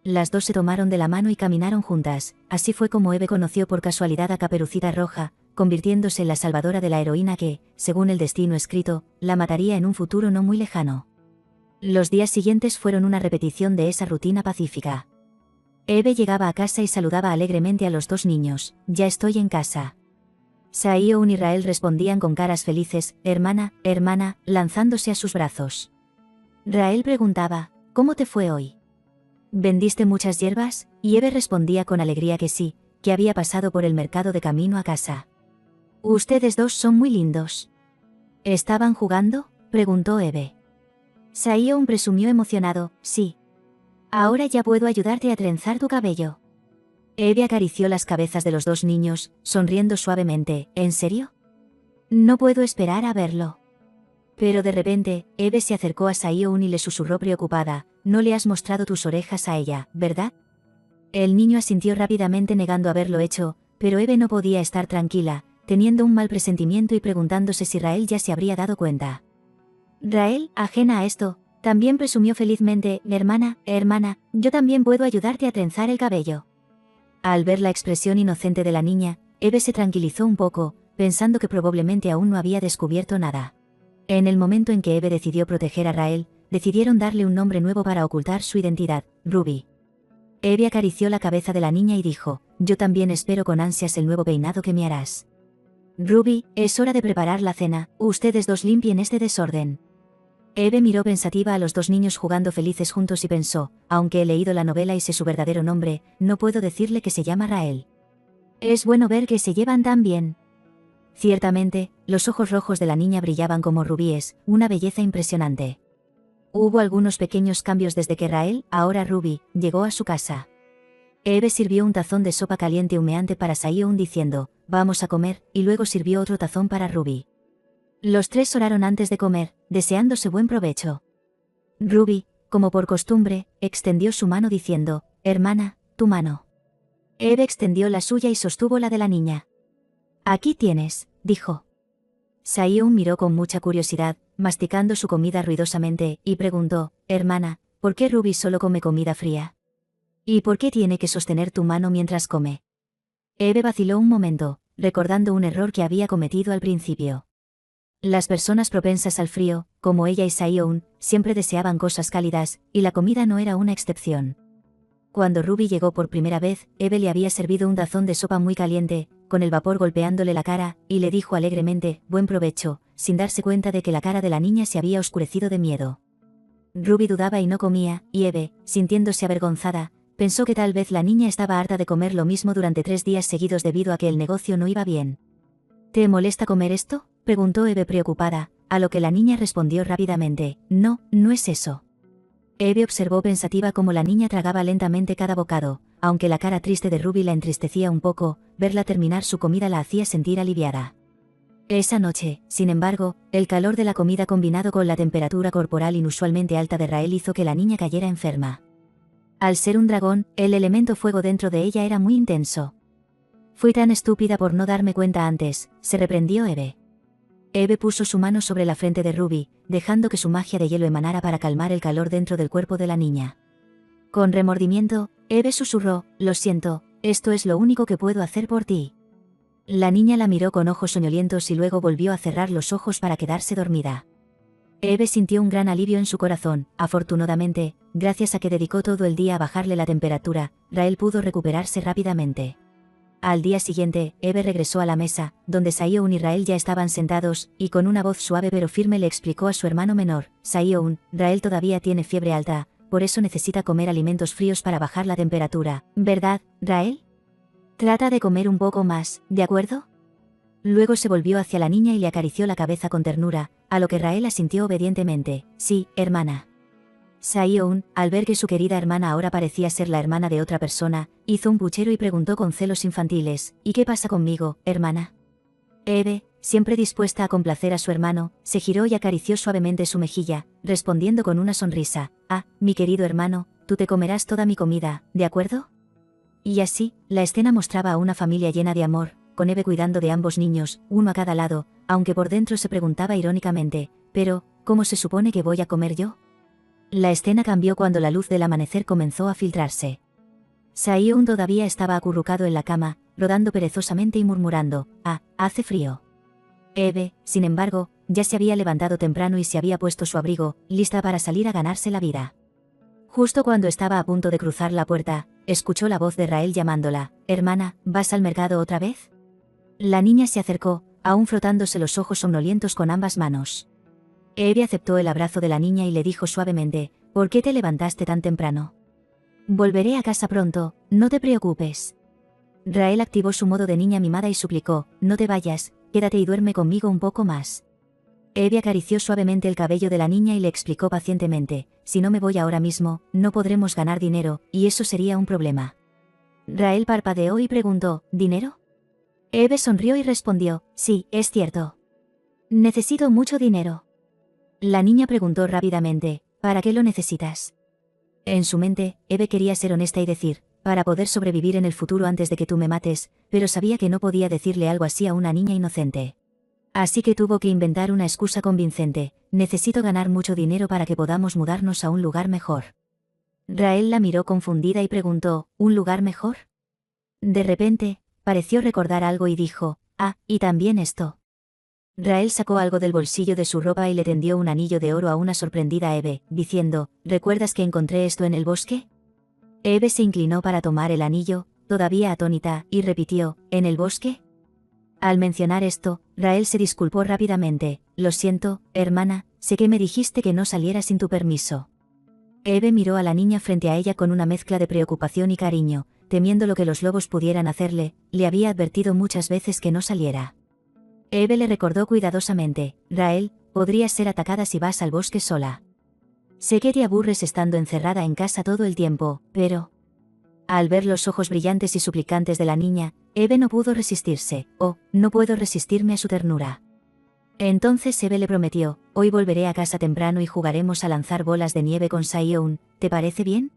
Las dos se tomaron de la mano y caminaron juntas, así fue como Eve conoció por casualidad a Caperucita Roja, convirtiéndose en la salvadora de la heroína que, según el destino escrito, la mataría en un futuro no muy lejano. Los días siguientes fueron una repetición de esa rutina pacífica. Eve llegaba a casa y saludaba alegremente a los dos niños, ya estoy en casa. Saío y Rael respondían con caras felices, hermana, lanzándose a sus brazos. Rael preguntaba, ¿cómo te fue hoy? ¿Vendiste muchas hierbas? Y Eve respondía con alegría que sí, que había pasado por el mercado de camino a casa. Ustedes dos son muy lindos. ¿Estaban jugando? Preguntó Eve. Saío presumió emocionado, sí. Ahora ya puedo ayudarte a trenzar tu cabello. Eve acarició las cabezas de los dos niños, sonriendo suavemente, ¿en serio? No puedo esperar a verlo. Pero de repente, Eve se acercó a Saío y le susurró preocupada, no le has mostrado tus orejas a ella, ¿verdad? El niño asintió rápidamente negando haberlo hecho, pero Eve no podía estar tranquila, teniendo un mal presentimiento y preguntándose si Rael ya se habría dado cuenta. Rael, ajena a esto, también presumió felizmente, hermana, yo también puedo ayudarte a trenzar el cabello. Al ver la expresión inocente de la niña, Eve se tranquilizó un poco, pensando que probablemente aún no había descubierto nada. En el momento en que Eve decidió proteger a Rael, decidieron darle un nombre nuevo para ocultar su identidad, Ruby. Eve acarició la cabeza de la niña y dijo, yo también espero con ansias el nuevo peinado que me harás. Ruby, es hora de preparar la cena, ustedes dos limpien este desorden. Eve miró pensativa a los dos niños jugando felices juntos y pensó, aunque he leído la novela y sé su verdadero nombre, no puedo decirle que se llama Rael. Es bueno ver que se llevan tan bien. Ciertamente, los ojos rojos de la niña brillaban como rubíes, una belleza impresionante. Hubo algunos pequeños cambios desde que Rael, ahora Ruby, llegó a su casa. Eve sirvió un tazón de sopa caliente humeante para Saío diciendo, vamos a comer, y luego sirvió otro tazón para Ruby. Los tres oraron antes de comer, deseándose buen provecho. Ruby, como por costumbre, extendió su mano diciendo, hermana, tu mano. Eve extendió la suya y sostuvo la de la niña. Aquí tienes, dijo. Saío miró con mucha curiosidad, masticando su comida ruidosamente, y preguntó, hermana, ¿por qué Ruby solo come comida fría? ¿Y por qué tiene que sostener tu mano mientras come? Eve vaciló un momento, recordando un error que había cometido al principio. Las personas propensas al frío, como ella y Saeon, siempre deseaban cosas cálidas, y la comida no era una excepción. Cuando Ruby llegó por primera vez, Eve le había servido un tazón de sopa muy caliente, con el vapor golpeándole la cara, y le dijo alegremente, «Buen provecho», sin darse cuenta de que la cara de la niña se había oscurecido de miedo. Ruby dudaba y no comía, y Eve, sintiéndose avergonzada, pensó que tal vez la niña estaba harta de comer lo mismo durante 3 días seguidos debido a que el negocio no iba bien. «¿Te molesta comer esto?», preguntó Eve preocupada, a lo que la niña respondió rápidamente, «No, no es eso». Eve observó pensativa cómo la niña tragaba lentamente cada bocado, aunque la cara triste de Ruby la entristecía un poco, verla terminar su comida la hacía sentir aliviada. Esa noche, sin embargo, el calor de la comida combinado con la temperatura corporal inusualmente alta de Rael hizo que la niña cayera enferma. Al ser un dragón, el elemento fuego dentro de ella era muy intenso. «Fui tan estúpida por no darme cuenta antes», se reprendió Eve. Eve puso su mano sobre la frente de Ruby, dejando que su magia de hielo emanara para calmar el calor dentro del cuerpo de la niña. Con remordimiento, Eve susurró, «Lo siento, esto es lo único que puedo hacer por ti». La niña la miró con ojos soñolientos y luego volvió a cerrar los ojos para quedarse dormida. Eve sintió un gran alivio en su corazón. Afortunadamente, gracias a que dedicó todo el día a bajarle la temperatura, Rael pudo recuperarse rápidamente. Al día siguiente, Eve regresó a la mesa, donde Saeon y Rael ya estaban sentados, y con una voz suave pero firme le explicó a su hermano menor, «Saeon, Rael todavía tiene fiebre alta, por eso necesita comer alimentos fríos para bajar la temperatura, ¿verdad, Rael? Trata de comer un poco más, ¿de acuerdo?». Luego se volvió hacia la niña y le acarició la cabeza con ternura, a lo que Rael asintió obedientemente, «Sí, hermana». Saeon, al ver que su querida hermana ahora parecía ser la hermana de otra persona, hizo un puchero y preguntó con celos infantiles, «¿Y qué pasa conmigo, hermana?». Eve, siempre dispuesta a complacer a su hermano, se giró y acarició suavemente su mejilla, respondiendo con una sonrisa, «Ah, mi querido hermano, tú te comerás toda mi comida, ¿de acuerdo?». Y así, la escena mostraba a una familia llena de amor, con Eve cuidando de ambos niños, uno a cada lado, aunque por dentro se preguntaba irónicamente, «¿Pero, cómo se supone que voy a comer yo?». La escena cambió cuando la luz del amanecer comenzó a filtrarse. Saeon todavía estaba acurrucado en la cama, rodando perezosamente y murmurando, «Ah, hace frío». Eve, sin embargo, ya se había levantado temprano y se había puesto su abrigo, lista para salir a ganarse la vida. Justo cuando estaba a punto de cruzar la puerta, escuchó la voz de Rael llamándola, «Hermana, ¿vas al mercado otra vez?». La niña se acercó, aún frotándose los ojos somnolientos con ambas manos. Eve aceptó el abrazo de la niña y le dijo suavemente, «¿Por qué te levantaste tan temprano?». «Volveré a casa pronto, no te preocupes». Rael activó su modo de niña mimada y suplicó, «No te vayas, quédate y duerme conmigo un poco más». Eve acarició suavemente el cabello de la niña y le explicó pacientemente, «Si no me voy ahora mismo, no podremos ganar dinero, y eso sería un problema». Rael parpadeó y preguntó, «¿Dinero?». Eve sonrió y respondió, «Sí, es cierto. Necesito mucho dinero». La niña preguntó rápidamente, «¿Para qué lo necesitas?». En su mente, Eve quería ser honesta y decir, «Para poder sobrevivir en el futuro antes de que tú me mates», pero sabía que no podía decirle algo así a una niña inocente. Así que tuvo que inventar una excusa convincente, «Necesito ganar mucho dinero para que podamos mudarnos a un lugar mejor». Rael la miró confundida y preguntó, «¿Un lugar mejor?». De repente, pareció recordar algo y dijo, «Ah, y también esto». Rael sacó algo del bolsillo de su ropa y le tendió un anillo de oro a una sorprendida Eve, diciendo, «¿Recuerdas que encontré esto en el bosque?». Eve se inclinó para tomar el anillo, todavía atónita, y repitió, «¿En el bosque?». Al mencionar esto, Rael se disculpó rápidamente, «Lo siento, hermana, sé que me dijiste que no saliera sin tu permiso». Eve miró a la niña frente a ella con una mezcla de preocupación y cariño, temiendo lo que los lobos pudieran hacerle, le había advertido muchas veces que no saliera. Eve le recordó cuidadosamente, «Rael, podrías ser atacada si vas al bosque sola. Sé que te aburres estando encerrada en casa todo el tiempo, pero...». Al ver los ojos brillantes y suplicantes de la niña, Eve no pudo resistirse, «Oh, no puedo resistirme a su ternura». Entonces Eve le prometió, «Hoy volveré a casa temprano y jugaremos a lanzar bolas de nieve con Saeon, ¿te parece bien?».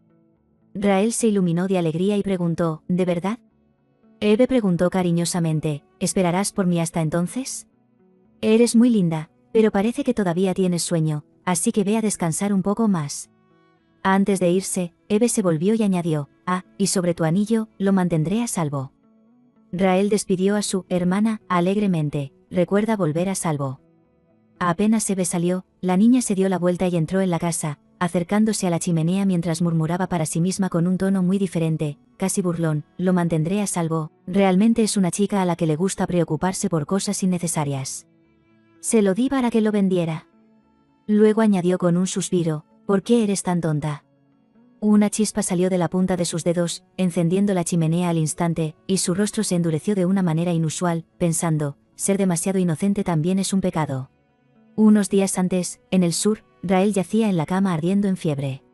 Rael se iluminó de alegría y preguntó, «¿De verdad?». Eve preguntó cariñosamente, «¿Esperarás por mí hasta entonces?». «Eres muy linda, pero parece que todavía tienes sueño, así que ve a descansar un poco más». Antes de irse, Eve se volvió y añadió, «Ah, y sobre tu anillo, lo mantendré a salvo». Rael despidió a su hermana alegremente. Recuerda volver a salvo. Apenas Eve salió, la niña se dio la vuelta y entró en la casa, acercándose a la chimenea mientras murmuraba para sí misma con un tono muy diferente, casi burlón: lo mantendré a salvo. Realmente es una chica a la que le gusta preocuparse por cosas innecesarias. Se lo di para que lo vendiera. Luego añadió con un suspiro: ¿por qué eres tan tonta? Una chispa salió de la punta de sus dedos, encendiendo la chimenea al instante, y su rostro se endureció de una manera inusual, pensando: ser demasiado inocente también es un pecado. Unos días antes, en el sur, Rael yacía en la cama ardiendo en fiebre.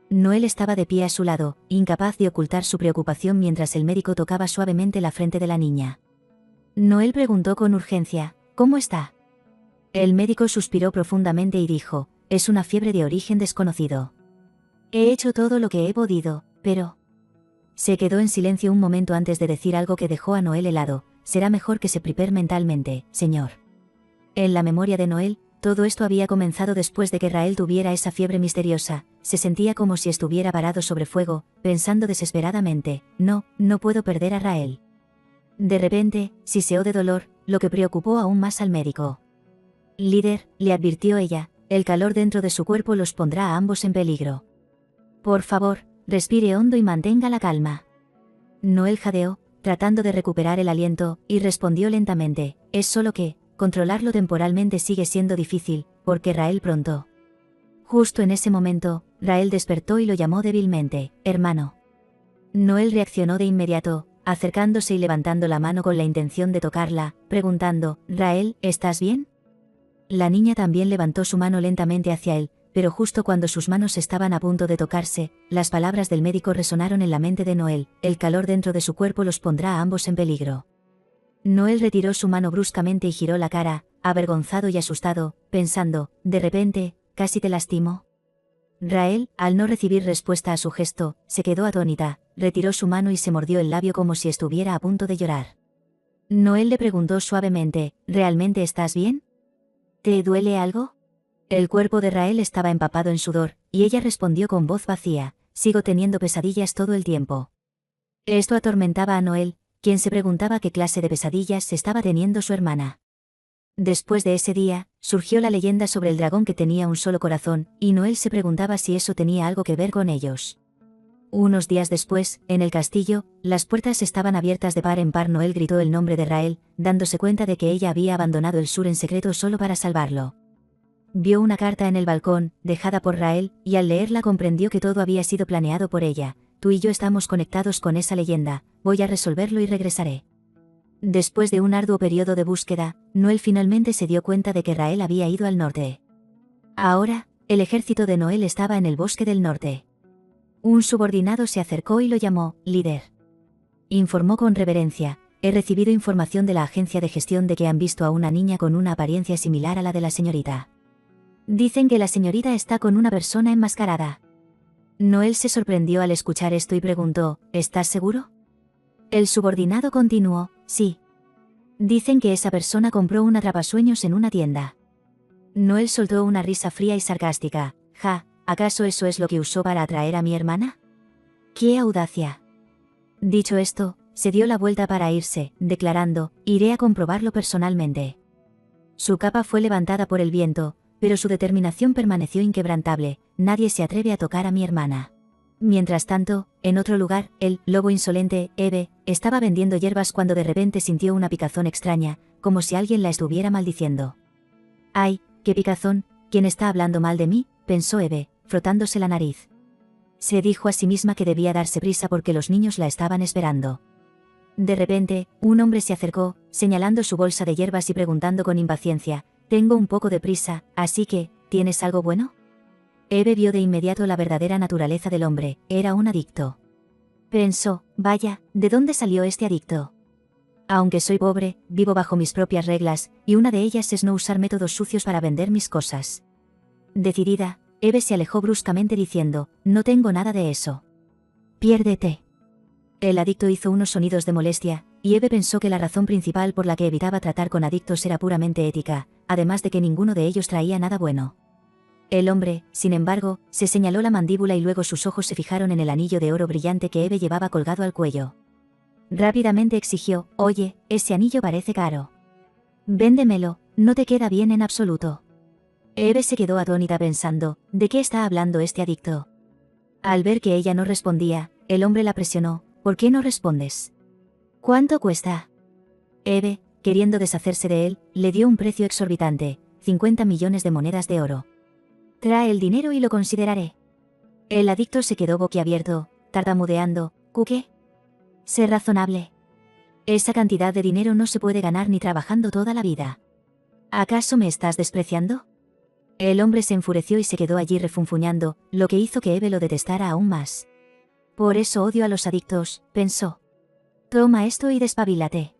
Noel estaba de pie a su lado, incapaz de ocultar su preocupación mientras el médico tocaba suavemente la frente de la niña. Noel preguntó con urgencia: ¿cómo está? El médico suspiró profundamente y dijo: es una fiebre de origen desconocido. He hecho todo lo que he podido, pero... Se quedó en silencio un momento antes de decir algo que dejó a Noel helado: será mejor que se prepare mentalmente, señor. En la memoria de Noel, todo esto había comenzado después de que Rael tuviera esa fiebre misteriosa. Se sentía como si estuviera varado sobre fuego, pensando desesperadamente: no puedo perder a Rael. De repente, siseó de dolor, lo que preocupó aún más al médico. Líder, le advirtió ella, el calor dentro de su cuerpo los pondrá a ambos en peligro. Por favor, respire hondo y mantenga la calma. Noel jadeó, tratando de recuperar el aliento, y respondió lentamente: es solo que, controlarlo temporalmente sigue siendo difícil, porque Rael pronto. Justo en ese momento, Rael despertó y lo llamó débilmente: hermano. Noel reaccionó de inmediato, acercándose y levantando la mano con la intención de tocarla, preguntando: Rael, ¿estás bien? La niña también levantó su mano lentamente hacia él, pero justo cuando sus manos estaban a punto de tocarse, las palabras del médico resonaron en la mente de Noel: el calor dentro de su cuerpo los pondrá a ambos en peligro. Noel retiró su mano bruscamente y giró la cara, avergonzado y asustado, pensando: de repente, casi te lastimo. Rael, al no recibir respuesta a su gesto, se quedó atónita, retiró su mano y se mordió el labio como si estuviera a punto de llorar. Noel le preguntó suavemente: ¿realmente estás bien? ¿Te duele algo? El cuerpo de Rael estaba empapado en sudor, y ella respondió con voz vacía: sigo teniendo pesadillas todo el tiempo. Esto atormentaba a Noel, quien se preguntaba qué clase de pesadillas estaba teniendo su hermana. Después de ese día, surgió la leyenda sobre el dragón que tenía un solo corazón, y Noel se preguntaba si eso tenía algo que ver con ellos. Unos días después, en el castillo, las puertas estaban abiertas de par en par. Noel gritó el nombre de Rael, dándose cuenta de que ella había abandonado el sur en secreto solo para salvarlo. Vio una carta en el balcón, dejada por Rael, y al leerla comprendió que todo había sido planeado por ella. Tú y yo estamos conectados con esa leyenda, voy a resolverlo y regresaré. Después de un arduo periodo de búsqueda, Noel finalmente se dio cuenta de que Rael había ido al norte. Ahora, el ejército de Noel estaba en el bosque del norte. Un subordinado se acercó y lo llamó: líder. Informó con reverencia: he recibido información de la agencia de gestión de que han visto a una niña con una apariencia similar a la de la señorita. Dicen que la señorita está con una persona enmascarada. Noel se sorprendió al escuchar esto y preguntó: ¿estás seguro? El subordinado continuó: sí. Dicen que esa persona compró un atrapasueños en una tienda. Noel soltó una risa fría y sarcástica: ja, ¿acaso eso es lo que usó para atraer a mi hermana? ¡Qué audacia! Dicho esto, se dio la vuelta para irse, declarando: iré a comprobarlo personalmente. Su capa fue levantada por el viento, pero su determinación permaneció inquebrantable: nadie se atreve a tocar a mi hermana. Mientras tanto, en otro lugar, el lobo insolente, Eve, estaba vendiendo hierbas cuando de repente sintió una picazón extraña, como si alguien la estuviera maldiciendo. ¡Ay, qué picazón! ¿Quién está hablando mal de mí?, pensó Eve, frotándose la nariz. Se dijo a sí misma que debía darse prisa porque los niños la estaban esperando. De repente, un hombre se acercó, señalando su bolsa de hierbas y preguntando con impaciencia: tengo un poco de prisa, así que, ¿tienes algo bueno? Eve vio de inmediato la verdadera naturaleza del hombre: era un adicto. Pensó: vaya, ¿de dónde salió este adicto? Aunque soy pobre, vivo bajo mis propias reglas, y una de ellas es no usar métodos sucios para vender mis cosas. Decidida, Eve se alejó bruscamente diciendo: no tengo nada de eso. Piérdete. El adicto hizo unos sonidos de molestia, y Eve pensó que la razón principal por la que evitaba tratar con adictos era puramente ética, además de que ninguno de ellos traía nada bueno. El hombre, sin embargo, se señaló la mandíbula y luego sus ojos se fijaron en el anillo de oro brillante que Eve llevaba colgado al cuello. Rápidamente exigió: «Oye, ese anillo parece caro. Véndemelo, no te queda bien en absoluto». Eve se quedó atónita pensando: ¿de qué está hablando este adicto? Al ver que ella no respondía, el hombre la presionó: «¿Por qué no respondes? ¿Cuánto cuesta?» Eve, queriendo deshacerse de él, le dio un precio exorbitante: 50 millones de monedas de oro. «Trae el dinero y lo consideraré». El adicto se quedó boquiabierto, tartamudeando: «¿Qué? Sé razonable. Esa cantidad de dinero no se puede ganar ni trabajando toda la vida. ¿Acaso me estás despreciando?». El hombre se enfureció y se quedó allí refunfuñando, lo que hizo que Eve lo detestara aún más. «Por eso odio a los adictos», pensó. «Toma esto y despabilate».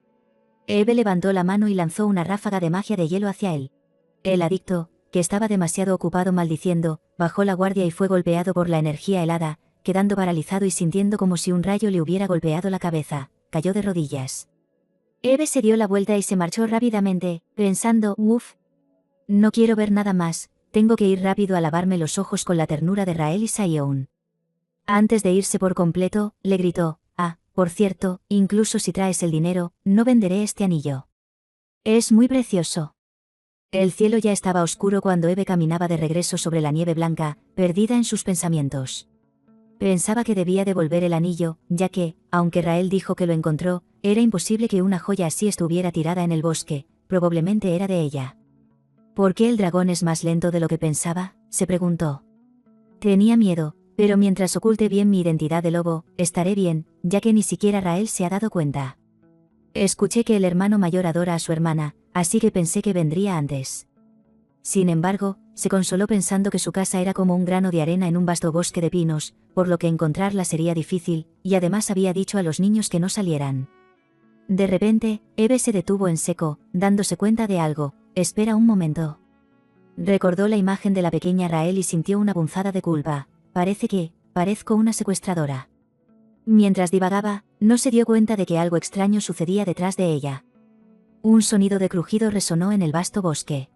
Eve levantó la mano y lanzó una ráfaga de magia de hielo hacia él. El adicto, que estaba demasiado ocupado maldiciendo, bajó la guardia y fue golpeado por la energía helada, quedando paralizado y sintiendo como si un rayo le hubiera golpeado la cabeza. Cayó de rodillas. Eve se dio la vuelta y se marchó rápidamente, pensando: «Uf. No quiero ver nada más, tengo que ir rápido a lavarme los ojos con la ternura de Rael y Sion». Antes de irse por completo, le gritó: «Ah, por cierto, incluso si traes el dinero, no venderé este anillo. Es muy precioso». El cielo ya estaba oscuro cuando Eve caminaba de regreso sobre la nieve blanca, perdida en sus pensamientos. Pensaba que debía devolver el anillo, ya que, aunque Rael dijo que lo encontró, era imposible que una joya así estuviera tirada en el bosque, probablemente era de ella. «¿Por qué el dragón es más lento de lo que pensaba?», se preguntó. «Tenía miedo, pero mientras oculte bien mi identidad de lobo, estaré bien, ya que ni siquiera Rael se ha dado cuenta. Escuché que el hermano mayor adora a su hermana, así que pensé que vendría antes». Sin embargo, se consoló pensando que su casa era como un grano de arena en un vasto bosque de pinos, por lo que encontrarla sería difícil, y además había dicho a los niños que no salieran. De repente, Eve se detuvo en seco, dándose cuenta de algo. «Espera un momento». Recordó la imagen de la pequeña Rael y sintió una punzada de culpa. Parezco una secuestradora». Mientras divagaba, no se dio cuenta de que algo extraño sucedía detrás de ella. Un sonido de crujido resonó en el vasto bosque.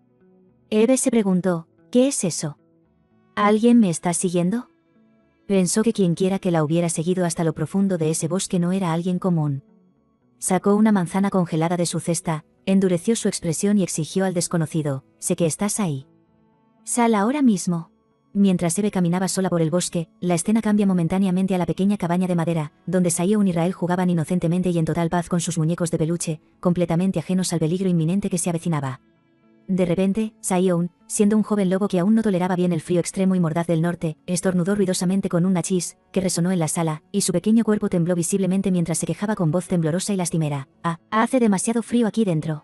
Eve se preguntó: «¿Qué es eso? ¿Alguien me está siguiendo?». Pensó que quienquiera que la hubiera seguido hasta lo profundo de ese bosque no era alguien común. Sacó una manzana congelada de su cesta, endureció su expresión y exigió al desconocido: «Sé que estás ahí. Sal ahora mismo». Mientras Eve caminaba sola por el bosque, la escena cambia momentáneamente a la pequeña cabaña de madera, donde Sion y Rael jugaban inocentemente y en total paz con sus muñecos de peluche, completamente ajenos al peligro inminente que se avecinaba. De repente, Sion, siendo un joven lobo que aún no toleraba bien el frío extremo y mordaz del norte, estornudó ruidosamente con un hachís, que resonó en la sala, y su pequeño cuerpo tembló visiblemente mientras se quejaba con voz temblorosa y lastimera: «Ah, hace demasiado frío aquí dentro».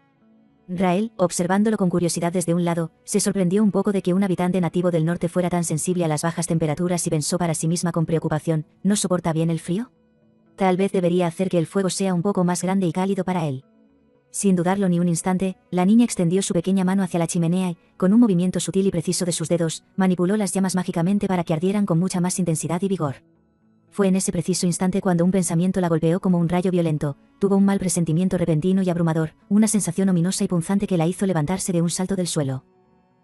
Rael, observándolo con curiosidad desde un lado, se sorprendió un poco de que un habitante nativo del norte fuera tan sensible a las bajas temperaturas y pensó para sí misma con preocupación: ¿no soporta bien el frío? Tal vez debería hacer que el fuego sea un poco más grande y cálido para él. Sin dudarlo ni un instante, la niña extendió su pequeña mano hacia la chimenea y, con un movimiento sutil y preciso de sus dedos, manipuló las llamas mágicamente para que ardieran con mucha más intensidad y vigor. Fue en ese preciso instante cuando un pensamiento la golpeó como un rayo violento. Tuvo un mal presentimiento repentino y abrumador, una sensación ominosa y punzante que la hizo levantarse de un salto del suelo.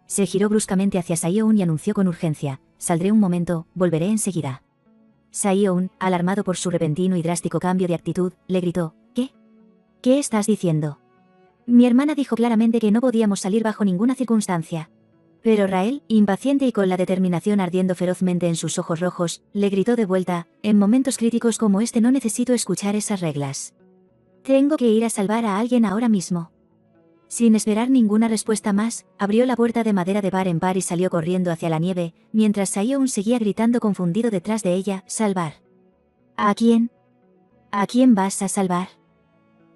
Se giró bruscamente hacia Sion y anunció con urgencia: «Saldré un momento, volveré enseguida». Sion, alarmado por su repentino y drástico cambio de actitud, le gritó: «¿Qué? ¿Qué estás diciendo? Mi hermana dijo claramente que no podíamos salir bajo ninguna circunstancia». Pero Rael, impaciente y con la determinación ardiendo ferozmente en sus ojos rojos, le gritó de vuelta: «En momentos críticos como este no necesito escuchar esas reglas. Tengo que ir a salvar a alguien ahora mismo». Sin esperar ninguna respuesta más, abrió la puerta de madera de par en par y salió corriendo hacia la nieve, mientras Sion seguía gritando confundido detrás de ella: «¿Salvar? ¿A quién? ¿A quién vas a salvar?».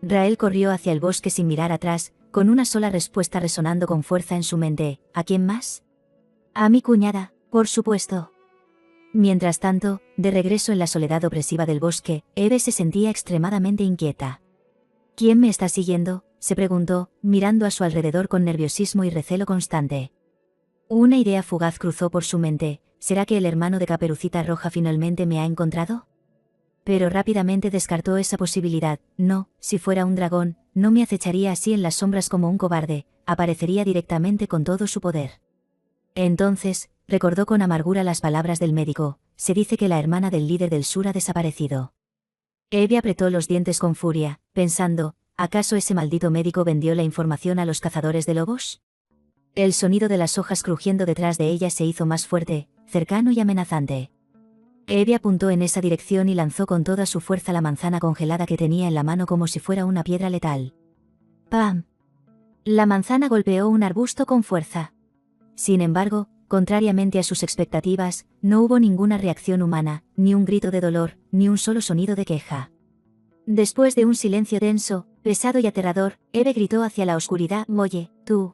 Rael corrió hacia el bosque sin mirar atrás, con una sola respuesta resonando con fuerza en su mente: «¿A quién más? A mi cuñada, por supuesto». Mientras tanto, de regreso en la soledad opresiva del bosque, Eve se sentía extremadamente inquieta. «¿Quién me está siguiendo?», se preguntó, mirando a su alrededor con nerviosismo y recelo constante. Una idea fugaz cruzó por su mente: ¿será que el hermano de Caperucita Roja finalmente me ha encontrado? Pero rápidamente descartó esa posibilidad. No, si fuera un dragón, no me acecharía así en las sombras como un cobarde, aparecería directamente con todo su poder. Entonces, recordó con amargura las palabras del médico: se dice que la hermana del líder del sur ha desaparecido. Eve apretó los dientes con furia, pensando, ¿acaso ese maldito médico vendió la información a los cazadores de lobos? El sonido de las hojas crujiendo detrás de ella se hizo más fuerte, cercano y amenazante. Eve apuntó en esa dirección y lanzó con toda su fuerza la manzana congelada que tenía en la mano como si fuera una piedra letal. ¡Pam! La manzana golpeó un arbusto con fuerza. Sin embargo, contrariamente a sus expectativas, no hubo ninguna reacción humana, ni un grito de dolor, ni un solo sonido de queja. Después de un silencio denso, pesado y aterrador, Eve gritó hacia la oscuridad: «Oye, tú.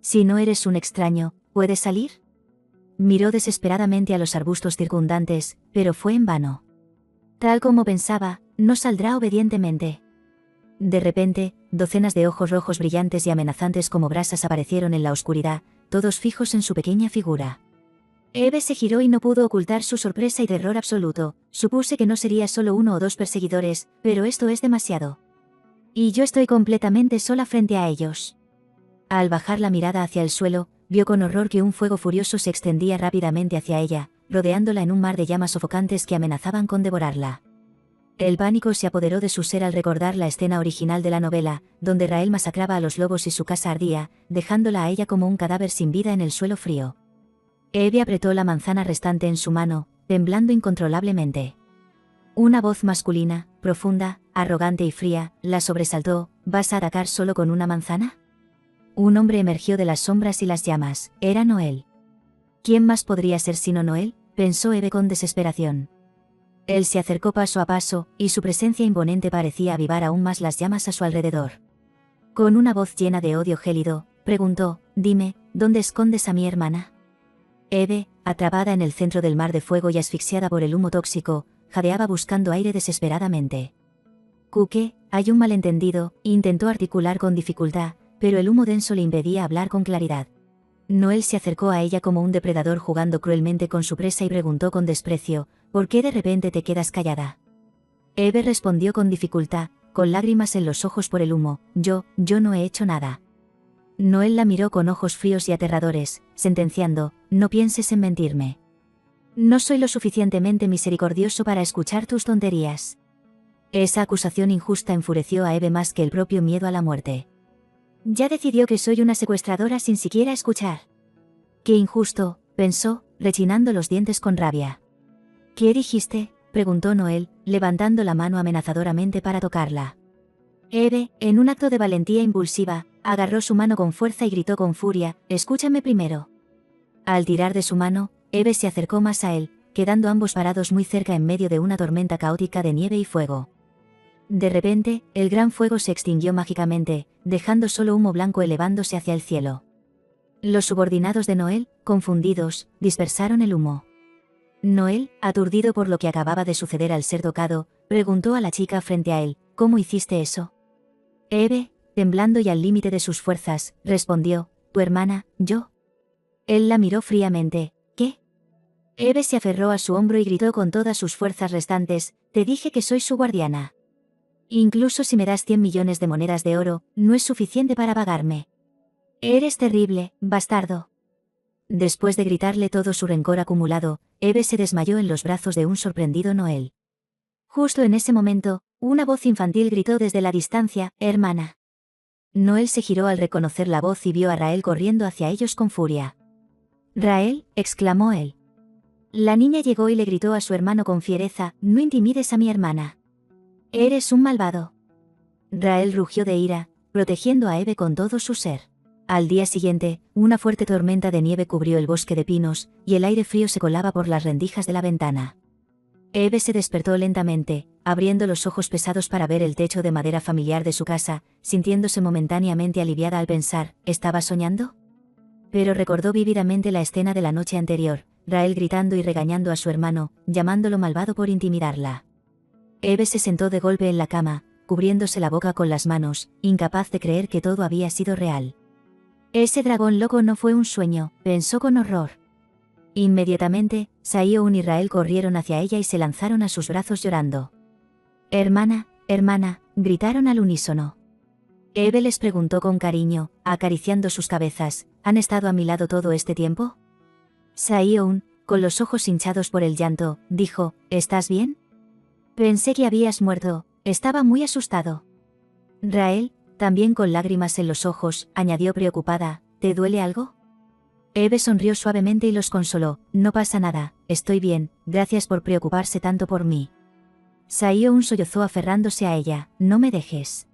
Si no eres un extraño, ¿puedes salir?». Miró desesperadamente a los arbustos circundantes, pero fue en vano. Tal como pensaba, no saldrá obedientemente. De repente, docenas de ojos rojos brillantes y amenazantes como brasas aparecieron en la oscuridad, todos fijos en su pequeña figura. Eve se giró y no pudo ocultar su sorpresa y terror absoluto. Supuse que no sería solo uno o dos perseguidores, pero esto es demasiado. Y yo estoy completamente sola frente a ellos. Al bajar la mirada hacia el suelo, vio con horror que un fuego furioso se extendía rápidamente hacia ella, rodeándola en un mar de llamas sofocantes que amenazaban con devorarla. El pánico se apoderó de su ser al recordar la escena original de la novela, donde Rael masacraba a los lobos y su casa ardía, dejándola a ella como un cadáver sin vida en el suelo frío. Eve apretó la manzana restante en su mano, temblando incontrolablemente. Una voz masculina, profunda, arrogante y fría, la sobresaltó: «¿Vas a atacar solo con una manzana?». Un hombre emergió de las sombras y las llamas. Era Noel. ¿Quién más podría ser sino Noel?, pensó Eve con desesperación. Él se acercó paso a paso, y su presencia imponente parecía avivar aún más las llamas a su alrededor. Con una voz llena de odio gélido, preguntó: «Dime, ¿dónde escondes a mi hermana?». Eve, atrapada en el centro del mar de fuego y asfixiada por el humo tóxico, jadeaba buscando aire desesperadamente. «Kuke, hay un malentendido», intentó articular con dificultad, pero el humo denso le impedía hablar con claridad. Noel se acercó a ella como un depredador jugando cruelmente con su presa y preguntó con desprecio: «¿Por qué de repente te quedas callada?». Eve respondió con dificultad, con lágrimas en los ojos por el humo: Yo no he hecho nada». Noel la miró con ojos fríos y aterradores, sentenciando: «No pienses en mentirme. No soy lo suficientemente misericordioso para escuchar tus tonterías». Esa acusación injusta enfureció a Eve más que el propio miedo a la muerte. Ya decidió que soy una secuestradora sin siquiera escuchar. «Qué injusto», pensó, rechinando los dientes con rabia. «¿Qué dijiste?», preguntó Noel, levantando la mano amenazadoramente para tocarla. Eve, en un acto de valentía impulsiva, agarró su mano con fuerza y gritó con furia: «Escúchame primero». Al tirar de su mano, Eve se acercó más a él, quedando ambos parados muy cerca en medio de una tormenta caótica de nieve y fuego. De repente, el gran fuego se extinguió mágicamente, dejando solo humo blanco elevándose hacia el cielo. Los subordinados de Noel, confundidos, dispersaron el humo. Noel, aturdido por lo que acababa de suceder al ser tocado, preguntó a la chica frente a él: «¿Cómo hiciste eso?». Eve, temblando y al límite de sus fuerzas, respondió: «¿Tu hermana, yo?». Él la miró fríamente: «¿Qué?». Eve se aferró a su hombro y gritó con todas sus fuerzas restantes: «Te dije que soy su guardiana. Incluso si me das 100 millones de monedas de oro, no es suficiente para pagarme. Eres terrible, bastardo». Después de gritarle todo su rencor acumulado, Eve se desmayó en los brazos de un sorprendido Noel. Justo en ese momento, una voz infantil gritó desde la distancia: «Hermana». Noel se giró al reconocer la voz y vio a Rael corriendo hacia ellos con furia. «Rael», exclamó él. La niña llegó y le gritó a su hermano con fiereza: «No intimides a mi hermana. Eres un malvado». Rael rugió de ira, protegiendo a Eve con todo su ser. Al día siguiente, una fuerte tormenta de nieve cubrió el bosque de pinos, y el aire frío se colaba por las rendijas de la ventana. Eve se despertó lentamente, abriendo los ojos pesados para ver el techo de madera familiar de su casa, sintiéndose momentáneamente aliviada al pensar: ¿estaba soñando? Pero recordó vívidamente la escena de la noche anterior, Rael gritando y regañando a su hermano, llamándolo malvado por intimidarla. Eve se sentó de golpe en la cama, cubriéndose la boca con las manos, incapaz de creer que todo había sido real. Ese dragón loco no fue un sueño, pensó con horror. Inmediatamente, Saioun y Rael corrieron hacia ella y se lanzaron a sus brazos llorando. «Hermana, hermana», gritaron al unísono. Eve les preguntó con cariño, acariciando sus cabezas: «¿Han estado a mi lado todo este tiempo?». Saioun, con los ojos hinchados por el llanto, dijo: «¿Estás bien?». Pensé que habías muerto, estaba muy asustado. Rael, también con lágrimas en los ojos, añadió preocupada, ¿te duele algo? Eve sonrió suavemente y los consoló, no pasa nada, estoy bien, gracias por preocuparse tanto por mí. Saioun sollozó aferrándose a ella, no me dejes.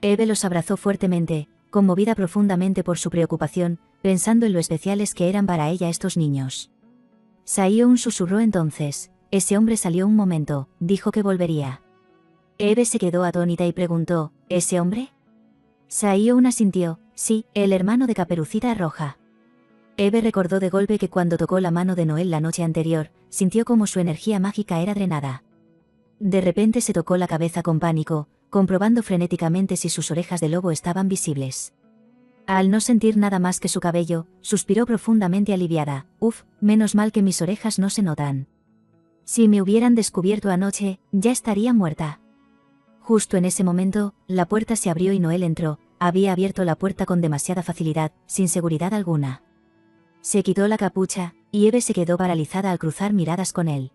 Eve los abrazó fuertemente, conmovida profundamente por su preocupación, pensando en lo especiales que eran para ella estos niños. Saioun susurró entonces, ese hombre salió un momento, dijo que volvería. Eve se quedó atónita y preguntó, ¿ese hombre? Saioun asintió, sí, el hermano de Caperucita Roja. Eve recordó de golpe que cuando tocó la mano de Noel la noche anterior, sintió como su energía mágica era drenada. De repente se tocó la cabeza con pánico, comprobando frenéticamente si sus orejas de lobo estaban visibles. Al no sentir nada más que su cabello, suspiró profundamente aliviada, uf, menos mal que mis orejas no se notan. Si me hubieran descubierto anoche, ya estaría muerta. Justo en ese momento, la puerta se abrió y Noel entró, había abierto la puerta con demasiada facilidad, sin seguridad alguna. Se quitó la capucha, y Eve se quedó paralizada al cruzar miradas con él.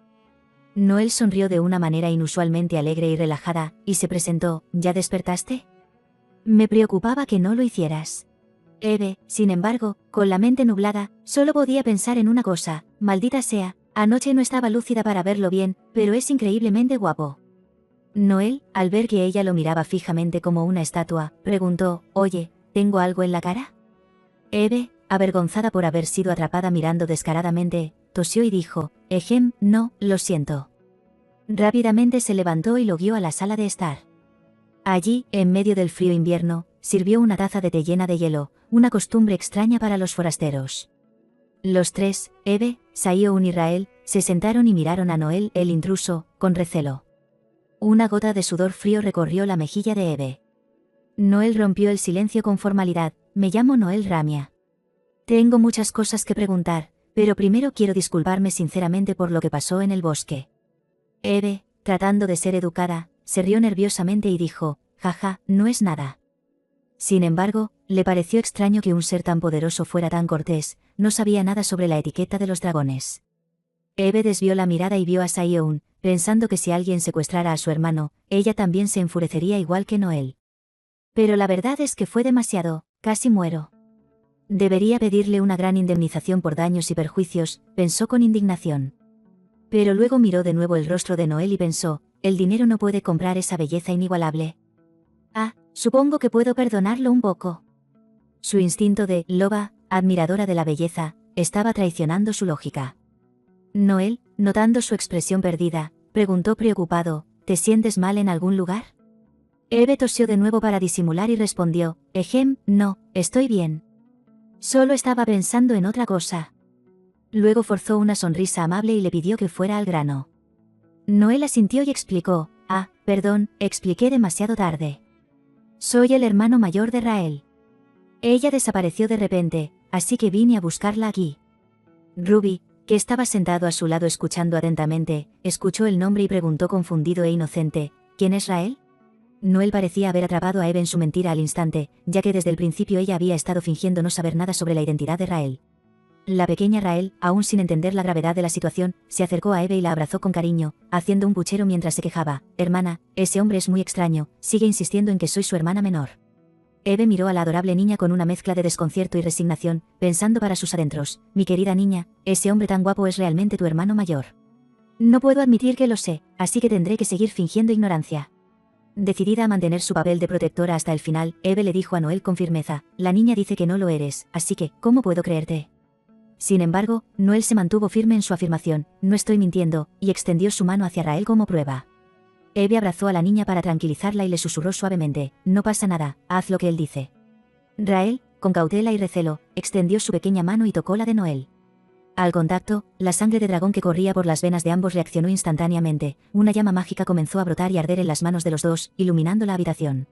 Noel sonrió de una manera inusualmente alegre y relajada, y se presentó, ¿ya despertaste? Me preocupaba que no lo hicieras. Eve, sin embargo, con la mente nublada, solo podía pensar en una cosa, maldita sea, anoche no estaba lúcida para verlo bien, pero es increíblemente guapo. Noel, al ver que ella lo miraba fijamente como una estatua, preguntó, oye, ¿tengo algo en la cara? Eve, avergonzada por haber sido atrapada mirando descaradamente, tosió y dijo, no, lo siento. Rápidamente se levantó y lo guió a la sala de estar. Allí, en medio del frío invierno, sirvió una taza de té llena de hielo, una costumbre extraña para los forasteros. Los tres, Eve, Saioun y Rael, se sentaron y miraron a Noel, el intruso, con recelo. Una gota de sudor frío recorrió la mejilla de Eve. Noel rompió el silencio con formalidad, me llamo Noel Ramia. Tengo muchas cosas que preguntar, pero primero quiero disculparme sinceramente por lo que pasó en el bosque. Eve, tratando de ser educada, se rió nerviosamente y dijo, jaja, no es nada. Sin embargo, le pareció extraño que un ser tan poderoso fuera tan cortés, no sabía nada sobre la etiqueta de los dragones. Eve desvió la mirada y vio a Saioun, pensando que si alguien secuestrara a su hermano, ella también se enfurecería igual que Noel. Pero la verdad es que fue demasiado, casi muero. Debería pedirle una gran indemnización por daños y perjuicios, pensó con indignación. Pero luego miró de nuevo el rostro de Noel y pensó, el dinero no puede comprar esa belleza inigualable. Ah, supongo que puedo perdonarlo un poco. Su instinto de loba, admiradora de la belleza, estaba traicionando su lógica. Noel, notando su expresión perdida, preguntó preocupado, ¿te sientes mal en algún lugar? Eve tosió de nuevo para disimular y respondió, no, estoy bien. Solo estaba pensando en otra cosa. Luego forzó una sonrisa amable y le pidió que fuera al grano. Noel asintió y explicó, perdón, expliqué demasiado tarde. Soy el hermano mayor de Rael. Ella desapareció de repente, así que vine a buscarla aquí. Ruby, que estaba sentado a su lado escuchando atentamente, escuchó el nombre y preguntó confundido e inocente, ¿quién es Rael? Noel parecía haber atrapado a Eve en su mentira al instante, ya que desde el principio ella había estado fingiendo no saber nada sobre la identidad de Rael. La pequeña Rael, aún sin entender la gravedad de la situación, se acercó a Eve y la abrazó con cariño, haciendo un puchero mientras se quejaba, hermana, ese hombre es muy extraño, sigue insistiendo en que soy su hermana menor. Eve miró a la adorable niña con una mezcla de desconcierto y resignación, pensando para sus adentros, mi querida niña, ese hombre tan guapo es realmente tu hermano mayor. No puedo admitir que lo sé, así que tendré que seguir fingiendo ignorancia. Decidida a mantener su papel de protectora hasta el final, Eve le dijo a Noel con firmeza, la niña dice que no lo eres, así que, ¿cómo puedo creerte? Sin embargo, Noel se mantuvo firme en su afirmación, no estoy mintiendo, y extendió su mano hacia Rael como prueba. Eve abrazó a la niña para tranquilizarla y le susurró suavemente, no pasa nada, haz lo que él dice. Rael, con cautela y recelo, extendió su pequeña mano y tocó la de Noel. Al contacto, la sangre de dragón que corría por las venas de ambos reaccionó instantáneamente, una llama mágica comenzó a brotar y arder en las manos de los dos, iluminando la habitación.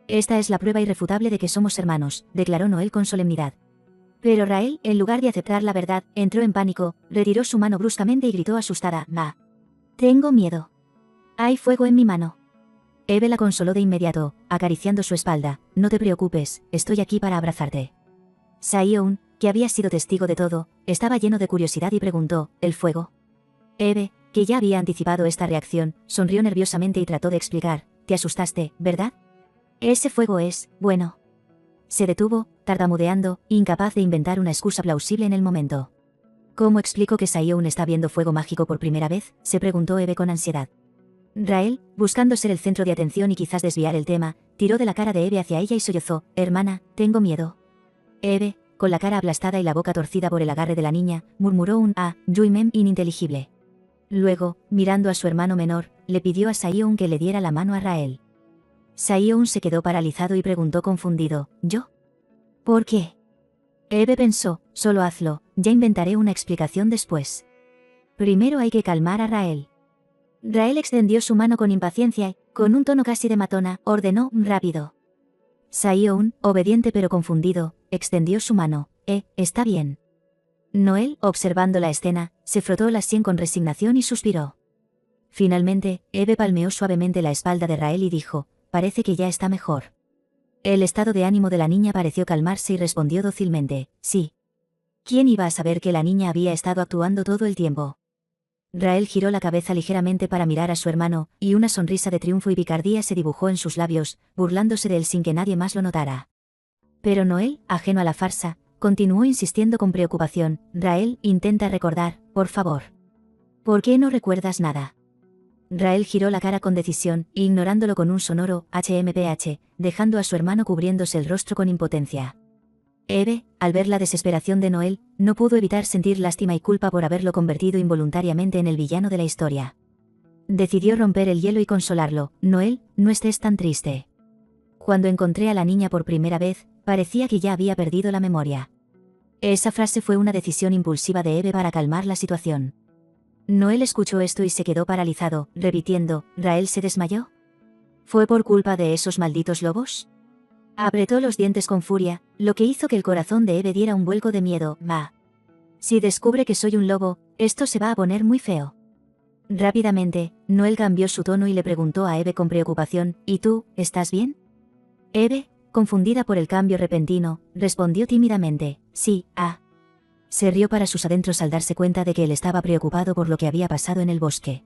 Esta es la prueba irrefutable de que somos hermanos, declaró Noel con solemnidad. Pero Rael, en lugar de aceptar la verdad, entró en pánico, retiró su mano bruscamente y gritó asustada, tengo miedo. Hay fuego en mi mano. Eve la consoló de inmediato, acariciando su espalda, no te preocupes, estoy aquí para abrazarte. Saioun, que había sido testigo de todo, estaba lleno de curiosidad y preguntó, ¿el fuego? Eve, que ya había anticipado esta reacción, sonrió nerviosamente y trató de explicar: «Te asustaste, ¿verdad? Ese fuego es, bueno». Se detuvo, tartamudeando, incapaz de inventar una excusa plausible en el momento. «¿Cómo explico que Sayeon está viendo fuego mágico por primera vez?», se preguntó Eve con ansiedad. Rael, buscando ser el centro de atención y quizás desviar el tema, tiró de la cara de Eve hacia ella y sollozó: «Hermana, tengo miedo». Eve, con la cara aplastada y la boca torcida por el agarre de la niña, murmuró un «ah, Yuimem» ininteligible. Luego, mirando a su hermano menor, le pidió a Sayeon que le diera la mano a Rael. Sayeon se quedó paralizado y preguntó confundido: «¿Yo? ¿Por qué?». Eve pensó: «Solo hazlo, ya inventaré una explicación después. Primero hay que calmar a Rael». Rael extendió su mano con impaciencia y, con un tono casi de matona, ordenó: «Rápido». Sayeon, obediente pero confundido, extendió su mano. Está bien». Noel, observando la escena, se frotó la sien con resignación y suspiró. Finalmente, Eve palmeó suavemente la espalda de Rael y dijo: «Parece que ya está mejor». El estado de ánimo de la niña pareció calmarse y respondió dócilmente: «Sí». ¿Quién iba a saber que la niña había estado actuando todo el tiempo? Rael giró la cabeza ligeramente para mirar a su hermano, y una sonrisa de triunfo y picardía se dibujó en sus labios, burlándose de él sin que nadie más lo notara. Pero Noel, ajeno a la farsa, continuó insistiendo con preocupación: «Rael, intenta recordar, por favor. ¿Por qué no recuerdas nada?». Rael giró la cara con decisión, ignorándolo con un sonoro HMPH, dejando a su hermano cubriéndose el rostro con impotencia. Eve, al ver la desesperación de Noel, no pudo evitar sentir lástima y culpa por haberlo convertido involuntariamente en el villano de la historia. Decidió romper el hielo y consolarlo: «Noel, no estés tan triste. Cuando encontré a la niña por primera vez, parecía que ya había perdido la memoria». Esa frase fue una decisión impulsiva de Eve para calmar la situación. Noel escuchó esto y se quedó paralizado, repitiendo: «¿Rael se desmayó? ¿Fue por culpa de esos malditos lobos?». Apretó los dientes con furia, lo que hizo que el corazón de Eve diera un vuelco de miedo. «Va. Si descubre que soy un lobo, esto se va a poner muy feo». Rápidamente, Noel cambió su tono y le preguntó a Eve con preocupación: «¿Y tú, estás bien?». Eve, confundida por el cambio repentino, respondió tímidamente: «Sí, ah». Se rió para sus adentros al darse cuenta de que él estaba preocupado por lo que había pasado en el bosque.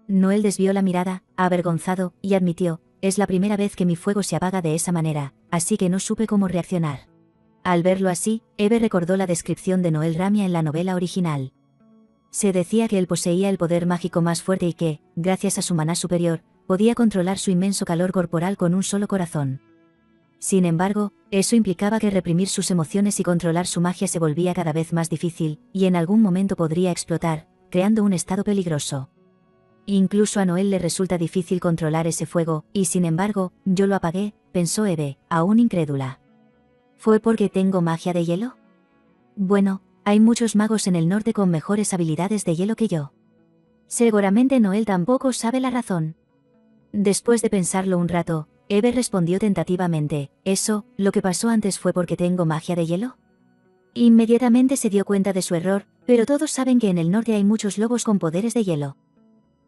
Noel desvió la mirada, avergonzado, y admitió: «Es la primera vez que mi fuego se apaga de esa manera, así que no supe cómo reaccionar». Al verlo así, Eve recordó la descripción de Noel Ramia en la novela original. Se decía que él poseía el poder mágico más fuerte y que, gracias a su maná superior, podía controlar su inmenso calor corporal con un solo corazón. Sin embargo, eso implicaba que reprimir sus emociones y controlar su magia se volvía cada vez más difícil, y en algún momento podría explotar, creando un estado peligroso. Incluso a Noel le resulta difícil controlar ese fuego, y sin embargo, yo lo apagué, pensó Eve, aún incrédula. ¿Fue porque tengo magia de hielo? Bueno, hay muchos magos en el norte con mejores habilidades de hielo que yo. Seguramente Noel tampoco sabe la razón. Después de pensarlo un rato, Eve respondió tentativamente: «¿Eso, lo que pasó antes fue porque tengo magia de hielo?». Inmediatamente se dio cuenta de su error, pero todos saben que en el norte hay muchos lobos con poderes de hielo.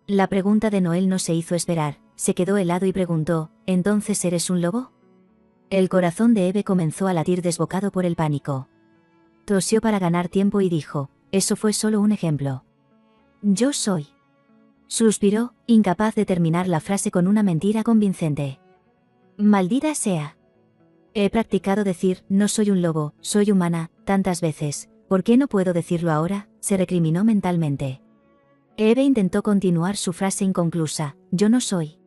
La pregunta de Noel no se hizo esperar, se quedó helado y preguntó: «¿Entonces eres un lobo?». El corazón de Eve comenzó a latir desbocado por el pánico. Tosió para ganar tiempo y dijo: «Eso fue solo un ejemplo. Yo soy». Suspiró, incapaz de terminar la frase con una mentira convincente. «Maldita sea. He practicado decir: no soy un lobo, soy humana, tantas veces, ¿por qué no puedo decirlo ahora?», se recriminó mentalmente. Eve intentó continuar su frase inconclusa: «Yo no soy».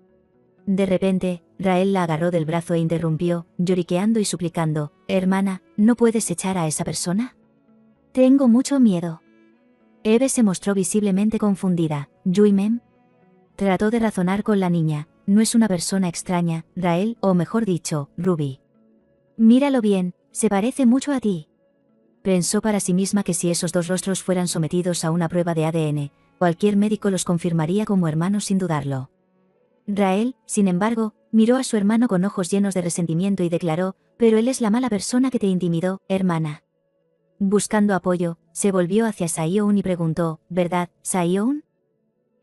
De repente, Rael la agarró del brazo e interrumpió, lloriqueando y suplicando: «Hermana, ¿no puedes echar a esa persona? Tengo mucho miedo». Eve se mostró visiblemente confundida. «¿Yuimem?». Trató de razonar con la niña: «No es una persona extraña, Rael, o mejor dicho, Ruby. Míralo bien, se parece mucho a ti». Pensó para sí misma que si esos dos rostros fueran sometidos a una prueba de ADN, cualquier médico los confirmaría como hermanos sin dudarlo. Rael, sin embargo, miró a su hermano con ojos llenos de resentimiento y declaró: «Pero él es la mala persona que te intimidó, hermana». Buscando apoyo, se volvió hacia Sayeon y preguntó: «¿Verdad, Sayeon?».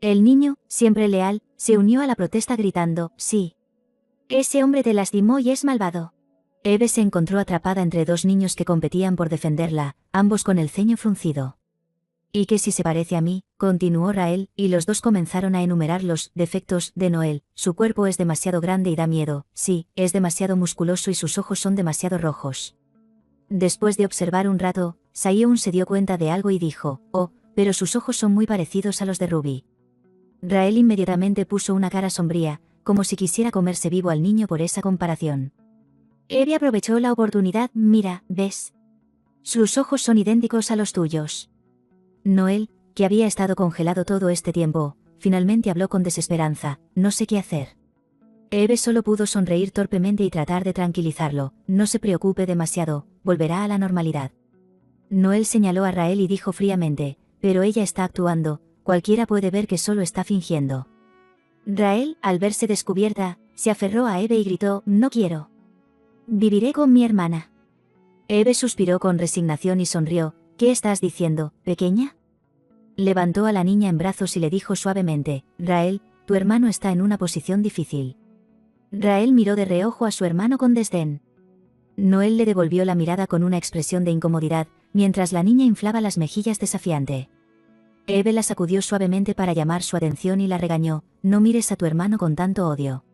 El niño, siempre leal, se unió a la protesta gritando: «Sí. Ese hombre te lastimó y es malvado». Eve se encontró atrapada entre dos niños que competían por defenderla, ambos con el ceño fruncido. ¿Y qué si se parece a mí?, continuó Rael, y los dos comenzaron a enumerar los defectos de Noel. Su cuerpo es demasiado grande y da miedo, sí, es demasiado musculoso y sus ojos son demasiado rojos. Después de observar un rato, Sayeon se dio cuenta de algo y dijo, oh, pero sus ojos son muy parecidos a los de Ruby. Rael inmediatamente puso una cara sombría, como si quisiera comerse vivo al niño por esa comparación. Abby aprovechó la oportunidad, mira, ¿ves? Sus ojos son idénticos a los tuyos. Noel, que había estado congelado todo este tiempo, finalmente habló con desesperanza, no sé qué hacer. Eve solo pudo sonreír torpemente y tratar de tranquilizarlo, no se preocupe demasiado, volverá a la normalidad. Noel señaló a Rael y dijo fríamente, pero ella está actuando, cualquiera puede ver que solo está fingiendo. Rael, al verse descubierta, se aferró a Eve y gritó, no quiero. Viviré con mi hermana. Eve suspiró con resignación y sonrió, ¿qué estás diciendo, pequeña? Levantó a la niña en brazos y le dijo suavemente, Rael, tu hermano está en una posición difícil. Rael miró de reojo a su hermano con desdén. Noel le devolvió la mirada con una expresión de incomodidad, mientras la niña inflaba las mejillas desafiante. Eve la sacudió suavemente para llamar su atención y la regañó, no mires a tu hermano con tanto odio.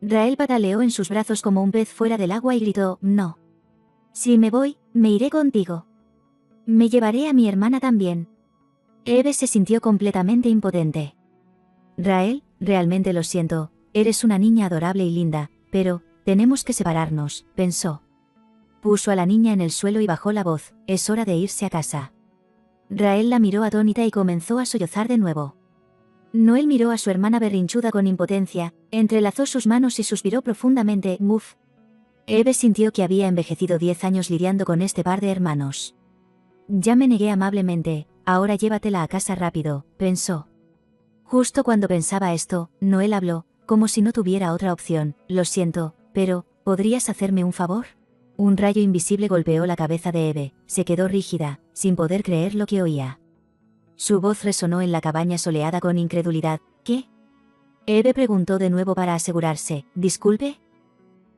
Rael pataleó en sus brazos como un pez fuera del agua y gritó, no. Si me voy, me iré contigo. Me llevaré a mi hermana también. Eve se sintió completamente impotente. Rael, realmente lo siento, eres una niña adorable y linda, pero, tenemos que separarnos, pensó. Puso a la niña en el suelo y bajó la voz, es hora de irse a casa. Rael la miró atónita y comenzó a sollozar de nuevo. Noel miró a su hermana berrinchuda con impotencia, entrelazó sus manos y suspiró profundamente, ¡uf! Eve sintió que había envejecido 10 años lidiando con este par de hermanos. Ya me negué amablemente, ahora llévatela a casa rápido, pensó. Justo cuando pensaba esto, Noel habló, como si no tuviera otra opción, lo siento, pero, ¿podrías hacerme un favor? Un rayo invisible golpeó la cabeza de Eve, se quedó rígida, sin poder creer lo que oía. Su voz resonó en la cabaña soleada con incredulidad, ¿qué? Eve preguntó de nuevo para asegurarse, ¿disculpe?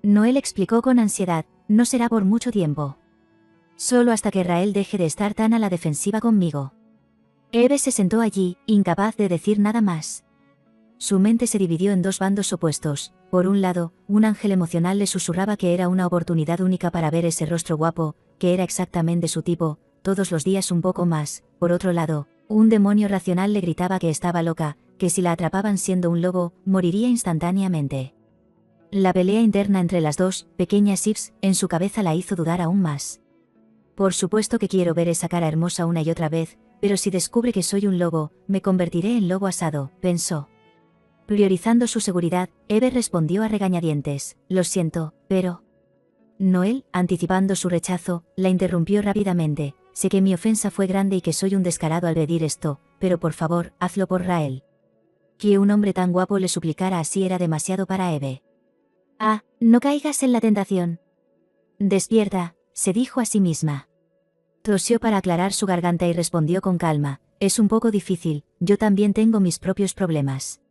Noel explicó con ansiedad, no será por mucho tiempo. Solo hasta que Rael deje de estar tan a la defensiva conmigo. Eve se sentó allí, incapaz de decir nada más. Su mente se dividió en dos bandos opuestos. Por un lado, un ángel emocional le susurraba que era una oportunidad única para ver ese rostro guapo, que era exactamente su tipo, todos los días un poco más. Por otro lado, un demonio racional le gritaba que estaba loca, que si la atrapaban siendo un lobo, moriría instantáneamente. La pelea interna entre las dos, pequeñas Ives, en su cabeza la hizo dudar aún más. Por supuesto que quiero ver esa cara hermosa una y otra vez, pero si descubre que soy un lobo, me convertiré en lobo asado, pensó. Priorizando su seguridad, Eve respondió a regañadientes, lo siento, pero... Noel, anticipando su rechazo, la interrumpió rápidamente, sé que mi ofensa fue grande y que soy un descarado al pedir esto, pero por favor, hazlo por Rael. Que un hombre tan guapo le suplicara así era demasiado para Eve. Ah, no caigas en la tentación. Despierta, se dijo a sí misma. Tosió para aclarar su garganta y respondió con calma, es un poco difícil, yo también tengo mis propios problemas.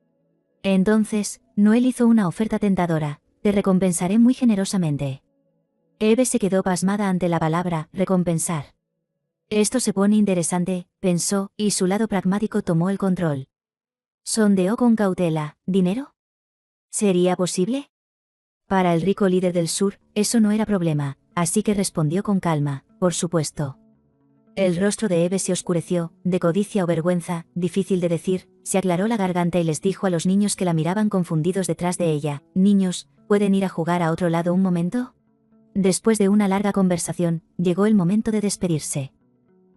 Entonces, Noel hizo una oferta tentadora, te recompensaré muy generosamente. Eve se quedó pasmada ante la palabra, recompensar. Esto se pone interesante, pensó, y su lado pragmático tomó el control. Sondeó con cautela, ¿dinero? ¿Sería posible? Para el rico líder del sur, eso no era problema, así que respondió con calma, por supuesto. El rostro de Eve se oscureció, de codicia o vergüenza, difícil de decir, se aclaró la garganta y les dijo a los niños que la miraban confundidos detrás de ella, niños, ¿pueden ir a jugar a otro lado un momento? Después de una larga conversación, llegó el momento de despedirse.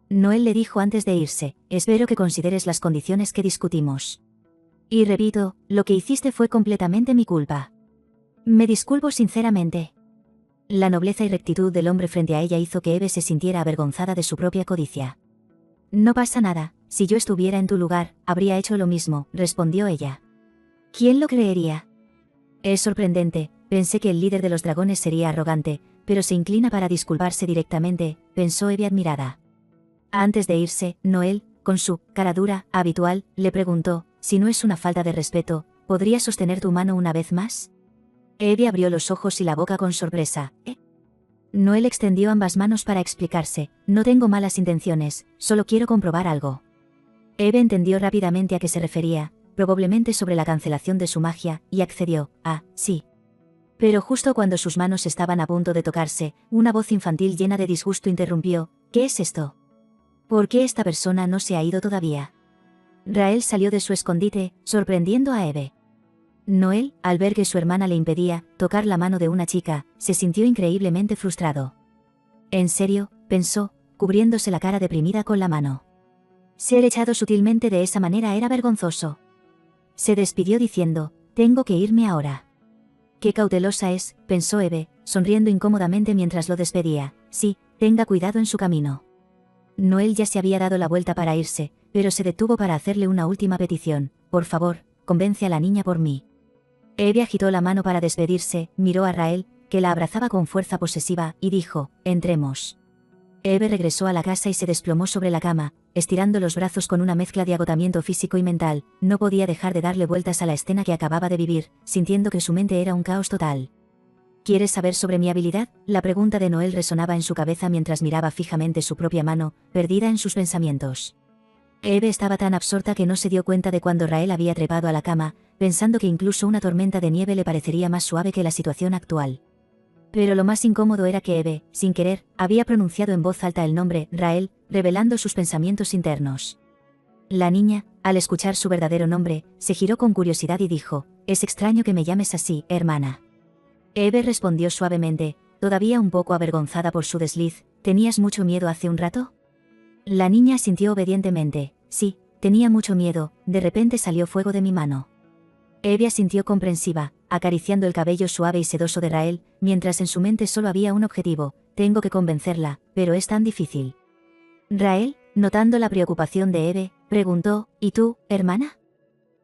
Noel le dijo antes de irse, espero que consideres las condiciones que discutimos. Y repito, lo que hiciste fue completamente mi culpa. Me disculpo sinceramente. La nobleza y rectitud del hombre frente a ella hizo que Eve se sintiera avergonzada de su propia codicia. No pasa nada, si yo estuviera en tu lugar, habría hecho lo mismo, respondió ella. ¿Quién lo creería? Es sorprendente, pensé que el líder de los dragones sería arrogante, pero se inclina para disculparse directamente, pensó Eve admirada. Antes de irse, Noel, con su cara dura, habitual, le preguntó, si no es una falta de respeto, ¿podrías sostener tu mano una vez más? Eve abrió los ojos y la boca con sorpresa. Noel extendió ambas manos para explicarse. No tengo malas intenciones, solo quiero comprobar algo. Eve entendió rápidamente a qué se refería, probablemente sobre la cancelación de su magia, y accedió. Ah, sí. Pero justo cuando sus manos estaban a punto de tocarse, una voz infantil llena de disgusto interrumpió. ¿Qué es esto? ¿Por qué esta persona no se ha ido todavía? Rael salió de su escondite, sorprendiendo a Eve. Noel, al ver que su hermana le impedía tocar la mano de una chica, se sintió increíblemente frustrado. En serio, pensó, cubriéndose la cara deprimida con la mano. Ser echado sutilmente de esa manera era vergonzoso. Se despidió diciendo, tengo que irme ahora. Qué cautelosa es, pensó Eve, sonriendo incómodamente mientras lo despedía. Sí, tenga cuidado en su camino. Noel ya se había dado la vuelta para irse, pero se detuvo para hacerle una última petición. Por favor, convence a la niña por mí. Eve agitó la mano para despedirse, miró a Rael, que la abrazaba con fuerza posesiva, y dijo, entremos. Eve regresó a la casa y se desplomó sobre la cama, estirando los brazos con una mezcla de agotamiento físico y mental. No podía dejar de darle vueltas a la escena que acababa de vivir, sintiendo que su mente era un caos total. ¿Quieres saber sobre mi habilidad? La pregunta de Noel resonaba en su cabeza mientras miraba fijamente su propia mano, perdida en sus pensamientos. Eve estaba tan absorta que no se dio cuenta de cuando Rael había trepado a la cama, pensando que incluso una tormenta de nieve le parecería más suave que la situación actual. Pero lo más incómodo era que Eve, sin querer, había pronunciado en voz alta el nombre, Rael, revelando sus pensamientos internos. La niña, al escuchar su verdadero nombre, se giró con curiosidad y dijo, es extraño que me llames así, hermana. Eve respondió suavemente, todavía un poco avergonzada por su desliz, ¿tenías mucho miedo hace un rato? La niña asintió obedientemente, sí, tenía mucho miedo, de repente salió fuego de mi mano. Eve asintió comprensiva, acariciando el cabello suave y sedoso de Rael, mientras en su mente solo había un objetivo, tengo que convencerla, pero es tan difícil. Rael, notando la preocupación de Eve, preguntó, ¿y tú, hermana?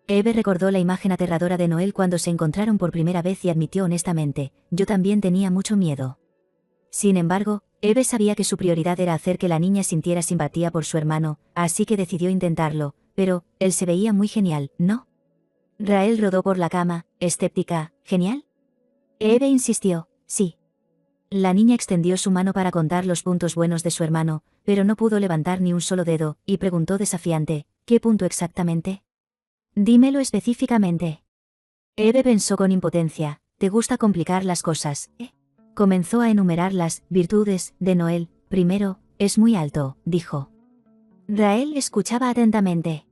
Eve recordó la imagen aterradora de Noel cuando se encontraron por primera vez y admitió honestamente, yo también tenía mucho miedo. Sin embargo, Eve sabía que su prioridad era hacer que la niña sintiera simpatía por su hermano, así que decidió intentarlo, pero, él se veía muy genial, ¿no? Rael rodó por la cama, escéptica, ¿genial? Eve insistió, sí. La niña extendió su mano para contar los puntos buenos de su hermano, pero no pudo levantar ni un solo dedo, y preguntó desafiante, ¿qué punto exactamente? Dímelo específicamente. Eve pensó con impotencia, ¿te gusta complicar las cosas, eh? Comenzó a enumerar las virtudes de Noel. Primero, es muy alto, dijo. Rael escuchaba atentamente.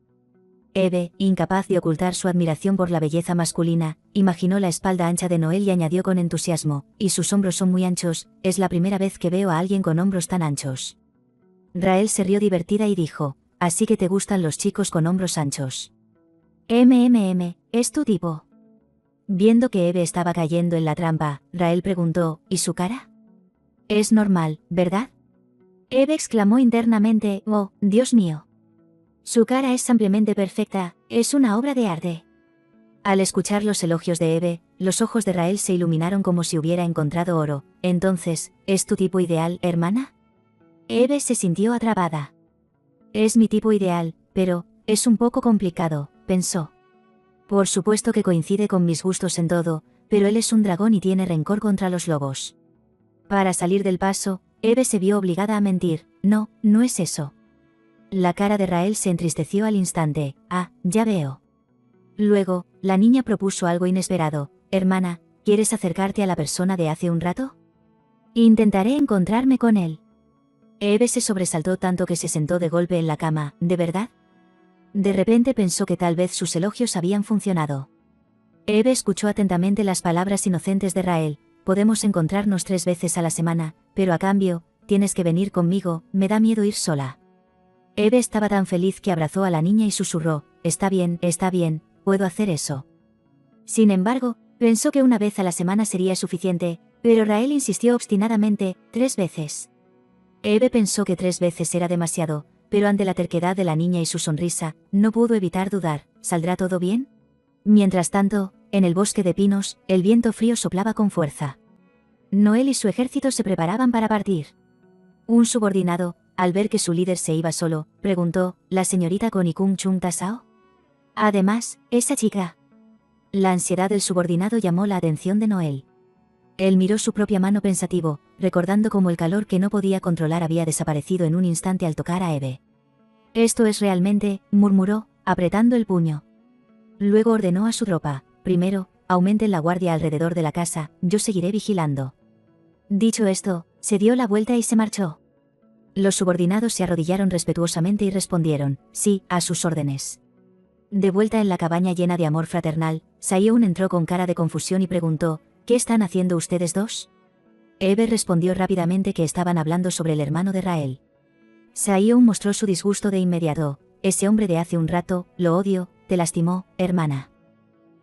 Eve, incapaz de ocultar su admiración por la belleza masculina, imaginó la espalda ancha de Noel y añadió con entusiasmo, y sus hombros son muy anchos, es la primera vez que veo a alguien con hombros tan anchos. Rael se rió divertida y dijo, así que te gustan los chicos con hombros anchos. ¿Es tu tipo? Viendo que Eve estaba cayendo en la trampa, Rael preguntó, ¿y su cara? Es normal, ¿verdad? Eve exclamó internamente, oh, Dios mío. Su cara es ampliamente perfecta, es una obra de arte. Al escuchar los elogios de Eve, los ojos de Rael se iluminaron como si hubiera encontrado oro. Entonces, ¿es tu tipo ideal, hermana? Eve se sintió atrapada. Es mi tipo ideal, pero, es un poco complicado, pensó. Por supuesto que coincide con mis gustos en todo, pero él es un dragón y tiene rencor contra los lobos. Para salir del paso, Eve se vio obligada a mentir, no, no es eso. La cara de Rael se entristeció al instante, ah, ya veo. Luego, la niña propuso algo inesperado, hermana, ¿quieres acercarte a la persona de hace un rato? Intentaré encontrarme con él. Eve se sobresaltó tanto que se sentó de golpe en la cama, ¿de verdad? De repente pensó que tal vez sus elogios habían funcionado. Eve escuchó atentamente las palabras inocentes de Rael, podemos encontrarnos 3 veces a la semana, pero a cambio, tienes que venir conmigo, me da miedo ir sola. Eve estaba tan feliz que abrazó a la niña y susurró, está bien, puedo hacer eso. Sin embargo, pensó que una vez a la semana sería suficiente, pero Rael insistió obstinadamente, 3 veces. Eve pensó que 3 veces era demasiado, pero ante la terquedad de la niña y su sonrisa, no pudo evitar dudar, ¿saldrá todo bien? Mientras tanto, en el bosque de pinos, el viento frío soplaba con fuerza. Noel y su ejército se preparaban para partir. Un subordinado, al ver que su líder se iba solo, preguntó, ¿la señorita Konikung Chung Tasao? Además, esa chica. La ansiedad del subordinado llamó la atención de Noel. Él miró su propia mano pensativo, recordando cómo el calor que no podía controlar había desaparecido en un instante al tocar a Eve. Esto es realmente, murmuró, apretando el puño. Luego ordenó a su tropa, primero, aumenten la guardia alrededor de la casa, yo seguiré vigilando. Dicho esto, se dio la vuelta y se marchó. Los subordinados se arrodillaron respetuosamente y respondieron, sí, a sus órdenes. De vuelta en la cabaña llena de amor fraternal, Saeon entró con cara de confusión y preguntó, ¿qué están haciendo ustedes dos? Eve respondió rápidamente que estaban hablando sobre el hermano de Rael. Saeon mostró su disgusto de inmediato, ese hombre de hace un rato, lo odio, te lastimó, hermana.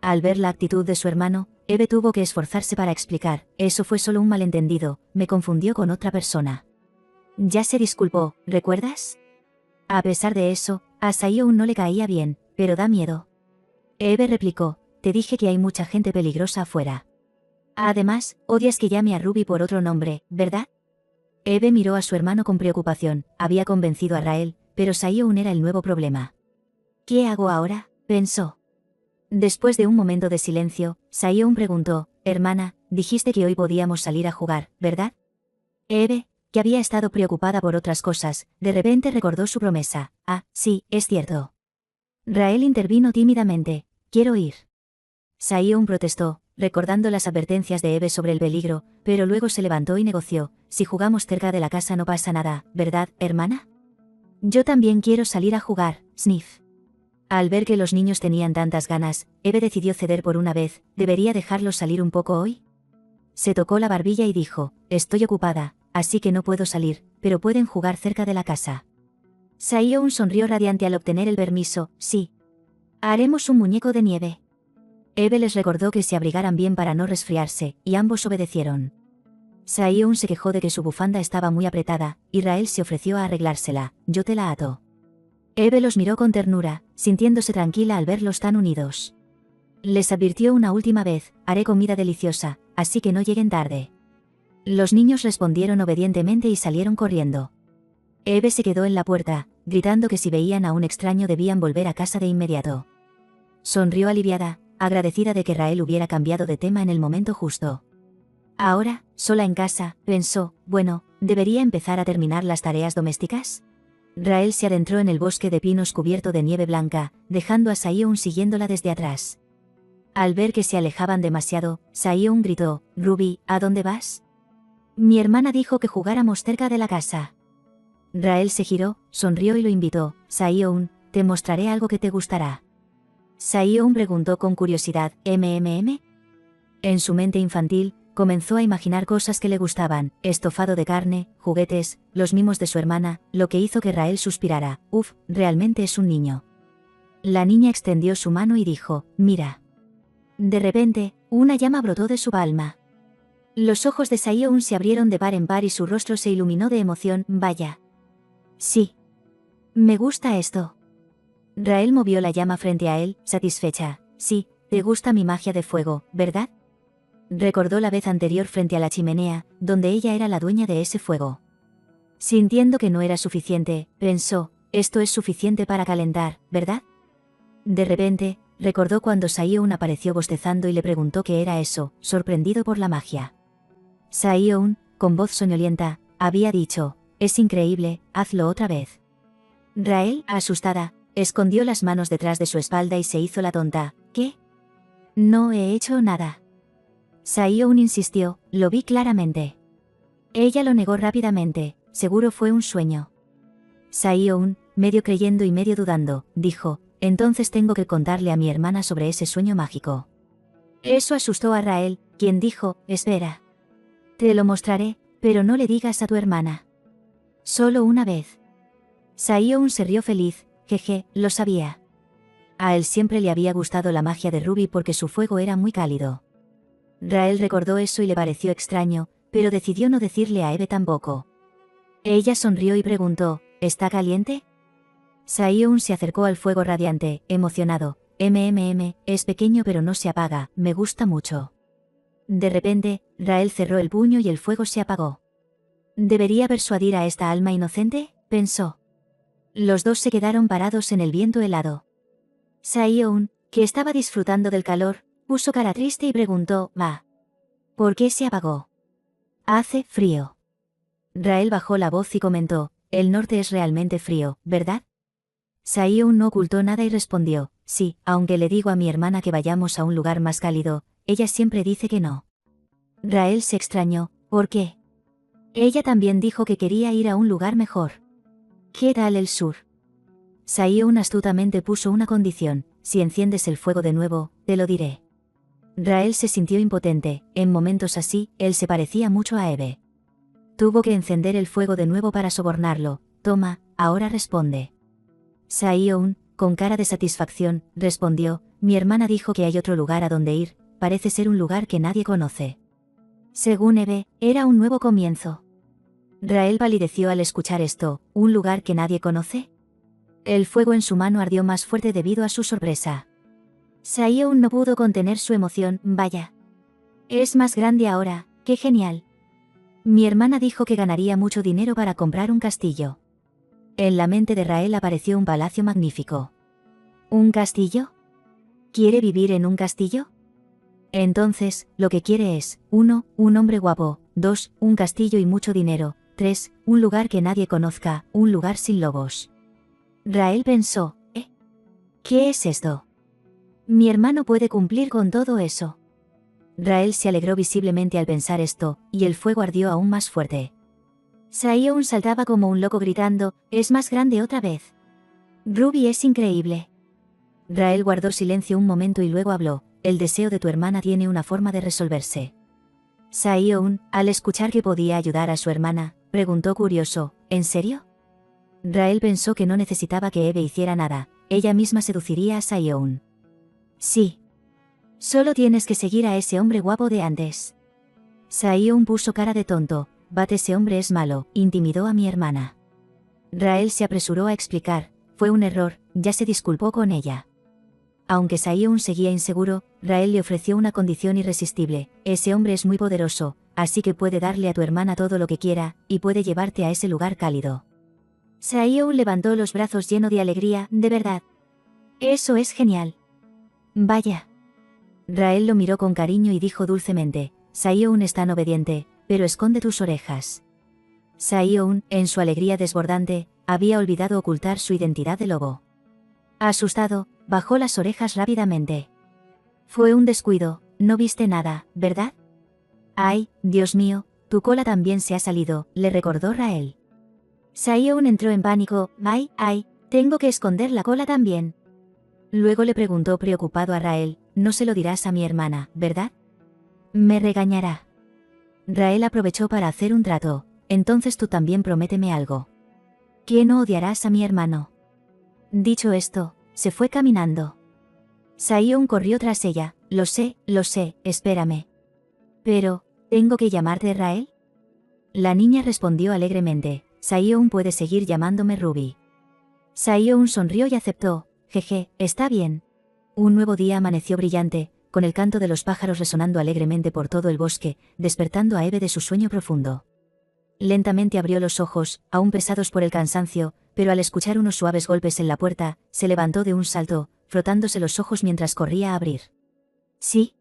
Al ver la actitud de su hermano, Eve tuvo que esforzarse para explicar, eso fue solo un malentendido, me confundió con otra persona. Ya se disculpó, ¿recuerdas? A pesar de eso, a Saeon no le caía bien, pero da miedo. Eve replicó, te dije que hay mucha gente peligrosa afuera. Además, odias que llame a Ruby por otro nombre, ¿verdad? Eve miró a su hermano con preocupación, había convencido a Rael, pero Saeon era el nuevo problema. ¿Qué hago ahora?, pensó. Después de un momento de silencio, Saeon preguntó, hermana, dijiste que hoy podíamos salir a jugar, ¿verdad? Eve, que había estado preocupada por otras cosas, de repente recordó su promesa, ah, sí, es cierto. Rael intervino tímidamente, quiero ir. Saeon protestó, recordando las advertencias de Eve sobre el peligro, pero luego se levantó y negoció, si jugamos cerca de la casa no pasa nada, ¿verdad, hermana? Yo también quiero salir a jugar, Sniff. Al ver que los niños tenían tantas ganas, Eve decidió ceder por una vez, ¿debería dejarlos salir un poco hoy? Se tocó la barbilla y dijo, estoy ocupada, así que no puedo salir, pero pueden jugar cerca de la casa. Saeon sonrió radiante al obtener el permiso, sí. Haremos un muñeco de nieve. Eve les recordó que se abrigaran bien para no resfriarse, y ambos obedecieron. Saeon se quejó de que su bufanda estaba muy apretada, y Rael se ofreció a arreglársela, yo te la ato. Eve los miró con ternura, sintiéndose tranquila al verlos tan unidos. Les advirtió una última vez, haré comida deliciosa, así que no lleguen tarde. Los niños respondieron obedientemente y salieron corriendo. Eve se quedó en la puerta, gritando que si veían a un extraño debían volver a casa de inmediato. Sonrió aliviada, agradecida de que Rael hubiera cambiado de tema en el momento justo. Ahora, sola en casa, pensó, bueno, ¿debería empezar a terminar las tareas domésticas? Rael se adentró en el bosque de pinos cubierto de nieve blanca, dejando a Saeon siguiéndola desde atrás. Al ver que se alejaban demasiado, Saeon gritó, Ruby, ¿a dónde vas? Mi hermana dijo que jugáramos cerca de la casa. Rael se giró, sonrió y lo invitó, Saeon, te mostraré algo que te gustará. Saeon preguntó con curiosidad, ¿MMM? En su mente infantil, comenzó a imaginar cosas que le gustaban, estofado de carne, juguetes, los mimos de su hermana, lo que hizo que Rael suspirara, uf, realmente es un niño. La niña extendió su mano y dijo, mira. De repente, una llama brotó de su palma. Los ojos de Saeon se abrieron de par en par y su rostro se iluminó de emoción, vaya. Sí. Me gusta esto. Rael movió la llama frente a él, satisfecha, sí, te gusta mi magia de fuego, ¿verdad? Recordó la vez anterior frente a la chimenea, donde ella era la dueña de ese fuego. Sintiendo que no era suficiente, pensó, esto es suficiente para calentar, ¿verdad? De repente, recordó cuando Saeon apareció bostezando y le preguntó qué era eso, sorprendido por la magia. Saeon, con voz soñolienta, había dicho, es increíble, hazlo otra vez. Rael, asustada, escondió las manos detrás de su espalda y se hizo la tonta, ¿qué? No he hecho nada. Saeon insistió, lo vi claramente. Ella lo negó rápidamente, seguro fue un sueño. Saeon, medio creyendo y medio dudando, dijo, entonces tengo que contarle a mi hermana sobre ese sueño mágico. Eso asustó a Rael, quien dijo, espera. Te lo mostraré, pero no le digas a tu hermana. Solo una vez. Saeon se rió feliz, jeje, lo sabía. A él siempre le había gustado la magia de Ruby porque su fuego era muy cálido. Rael recordó eso y le pareció extraño, pero decidió no decirle a Eve tampoco. Ella sonrió y preguntó, ¿está caliente? Saeon se acercó al fuego radiante, emocionado, es pequeño pero no se apaga, me gusta mucho. De repente, Rael cerró el puño y el fuego se apagó. ¿Debería persuadir a esta alma inocente?, pensó. Los dos se quedaron parados en el viento helado. Saeon, que estaba disfrutando del calor, puso cara triste y preguntó, ¿va? ¿Por qué se apagó? Hace frío. Rael bajó la voz y comentó, el norte es realmente frío, ¿verdad? Saeon no ocultó nada y respondió, sí, aunque le digo a mi hermana que vayamos a un lugar más cálido, ella siempre dice que no. Rael se extrañó, ¿por qué? Ella también dijo que quería ir a un lugar mejor. ¿Qué tal el sur? Saeon astutamente puso una condición, si enciendes el fuego de nuevo, te lo diré. Rael se sintió impotente, en momentos así, él se parecía mucho a Eve. Tuvo que encender el fuego de nuevo para sobornarlo, toma, ahora responde. Saeon, con cara de satisfacción, respondió, mi hermana dijo que hay otro lugar a donde ir, parece ser un lugar que nadie conoce. Según Eve, era un nuevo comienzo. Rael palideció al escuchar esto, ¿un lugar que nadie conoce? El fuego en su mano ardió más fuerte debido a su sorpresa. Saeon no pudo contener su emoción, vaya. Es más grande ahora, qué genial. Mi hermana dijo que ganaría mucho dinero para comprar un castillo. En la mente de Rael apareció un palacio magnífico. ¿Un castillo? ¿Quiere vivir en un castillo? Entonces, lo que quiere es, 1, un hombre guapo, 2, un castillo y mucho dinero, 3, un lugar que nadie conozca, un lugar sin lobos. Rael pensó, ¿eh? ¿Qué es esto? Mi hermano puede cumplir con todo eso. Rael se alegró visiblemente al pensar esto, y el fuego ardió aún más fuerte. Saeon saltaba como un loco gritando, es más grande otra vez. Ruby es increíble. Rael guardó silencio un momento y luego habló, el deseo de tu hermana tiene una forma de resolverse. Saeon, al escuchar que podía ayudar a su hermana, preguntó curioso, ¿en serio? Rael pensó que no necesitaba que Eve hiciera nada, ella misma seduciría a Saeon. Sí. Solo tienes que seguir a ese hombre guapo de antes. Saeon puso cara de tonto, ese hombre es malo, intimidó a mi hermana. Rael se apresuró a explicar, fue un error, ya se disculpó con ella. Aunque Saeon seguía inseguro, Rael le ofreció una condición irresistible, ese hombre es muy poderoso, así que puede darle a tu hermana todo lo que quiera, y puede llevarte a ese lugar cálido. Saeon levantó los brazos lleno de alegría, de verdad. Eso es genial. Vaya. Rael lo miró con cariño y dijo dulcemente, Saeon es tan obediente, pero esconde tus orejas. Saeon, en su alegría desbordante, había olvidado ocultar su identidad de lobo. Asustado, bajó las orejas rápidamente. Fue un descuido, no viste nada, ¿verdad? Ay, Dios mío, tu cola también se ha salido, le recordó Rael. Saeon entró en pánico, ay, tengo que esconder la cola también. Luego le preguntó preocupado a Rael, no se lo dirás a mi hermana, ¿verdad? Me regañará. Rael aprovechó para hacer un trato, entonces tú también prométeme algo. ¿Que no odiarás a mi hermano? Dicho esto, se fue caminando. Saeon corrió tras ella, lo sé, espérame. Pero, ¿tengo que llamarte Rael? La niña respondió alegremente, Saeon puede seguir llamándome Ruby. Saeon sonrió y aceptó, jeje, está bien. Un nuevo día amaneció brillante, con el canto de los pájaros resonando alegremente por todo el bosque, despertando a Eve de su sueño profundo. Lentamente abrió los ojos, aún pesados por el cansancio, pero al escuchar unos suaves golpes en la puerta, se levantó de un salto, frotándose los ojos mientras corría a abrir. ¿Sí?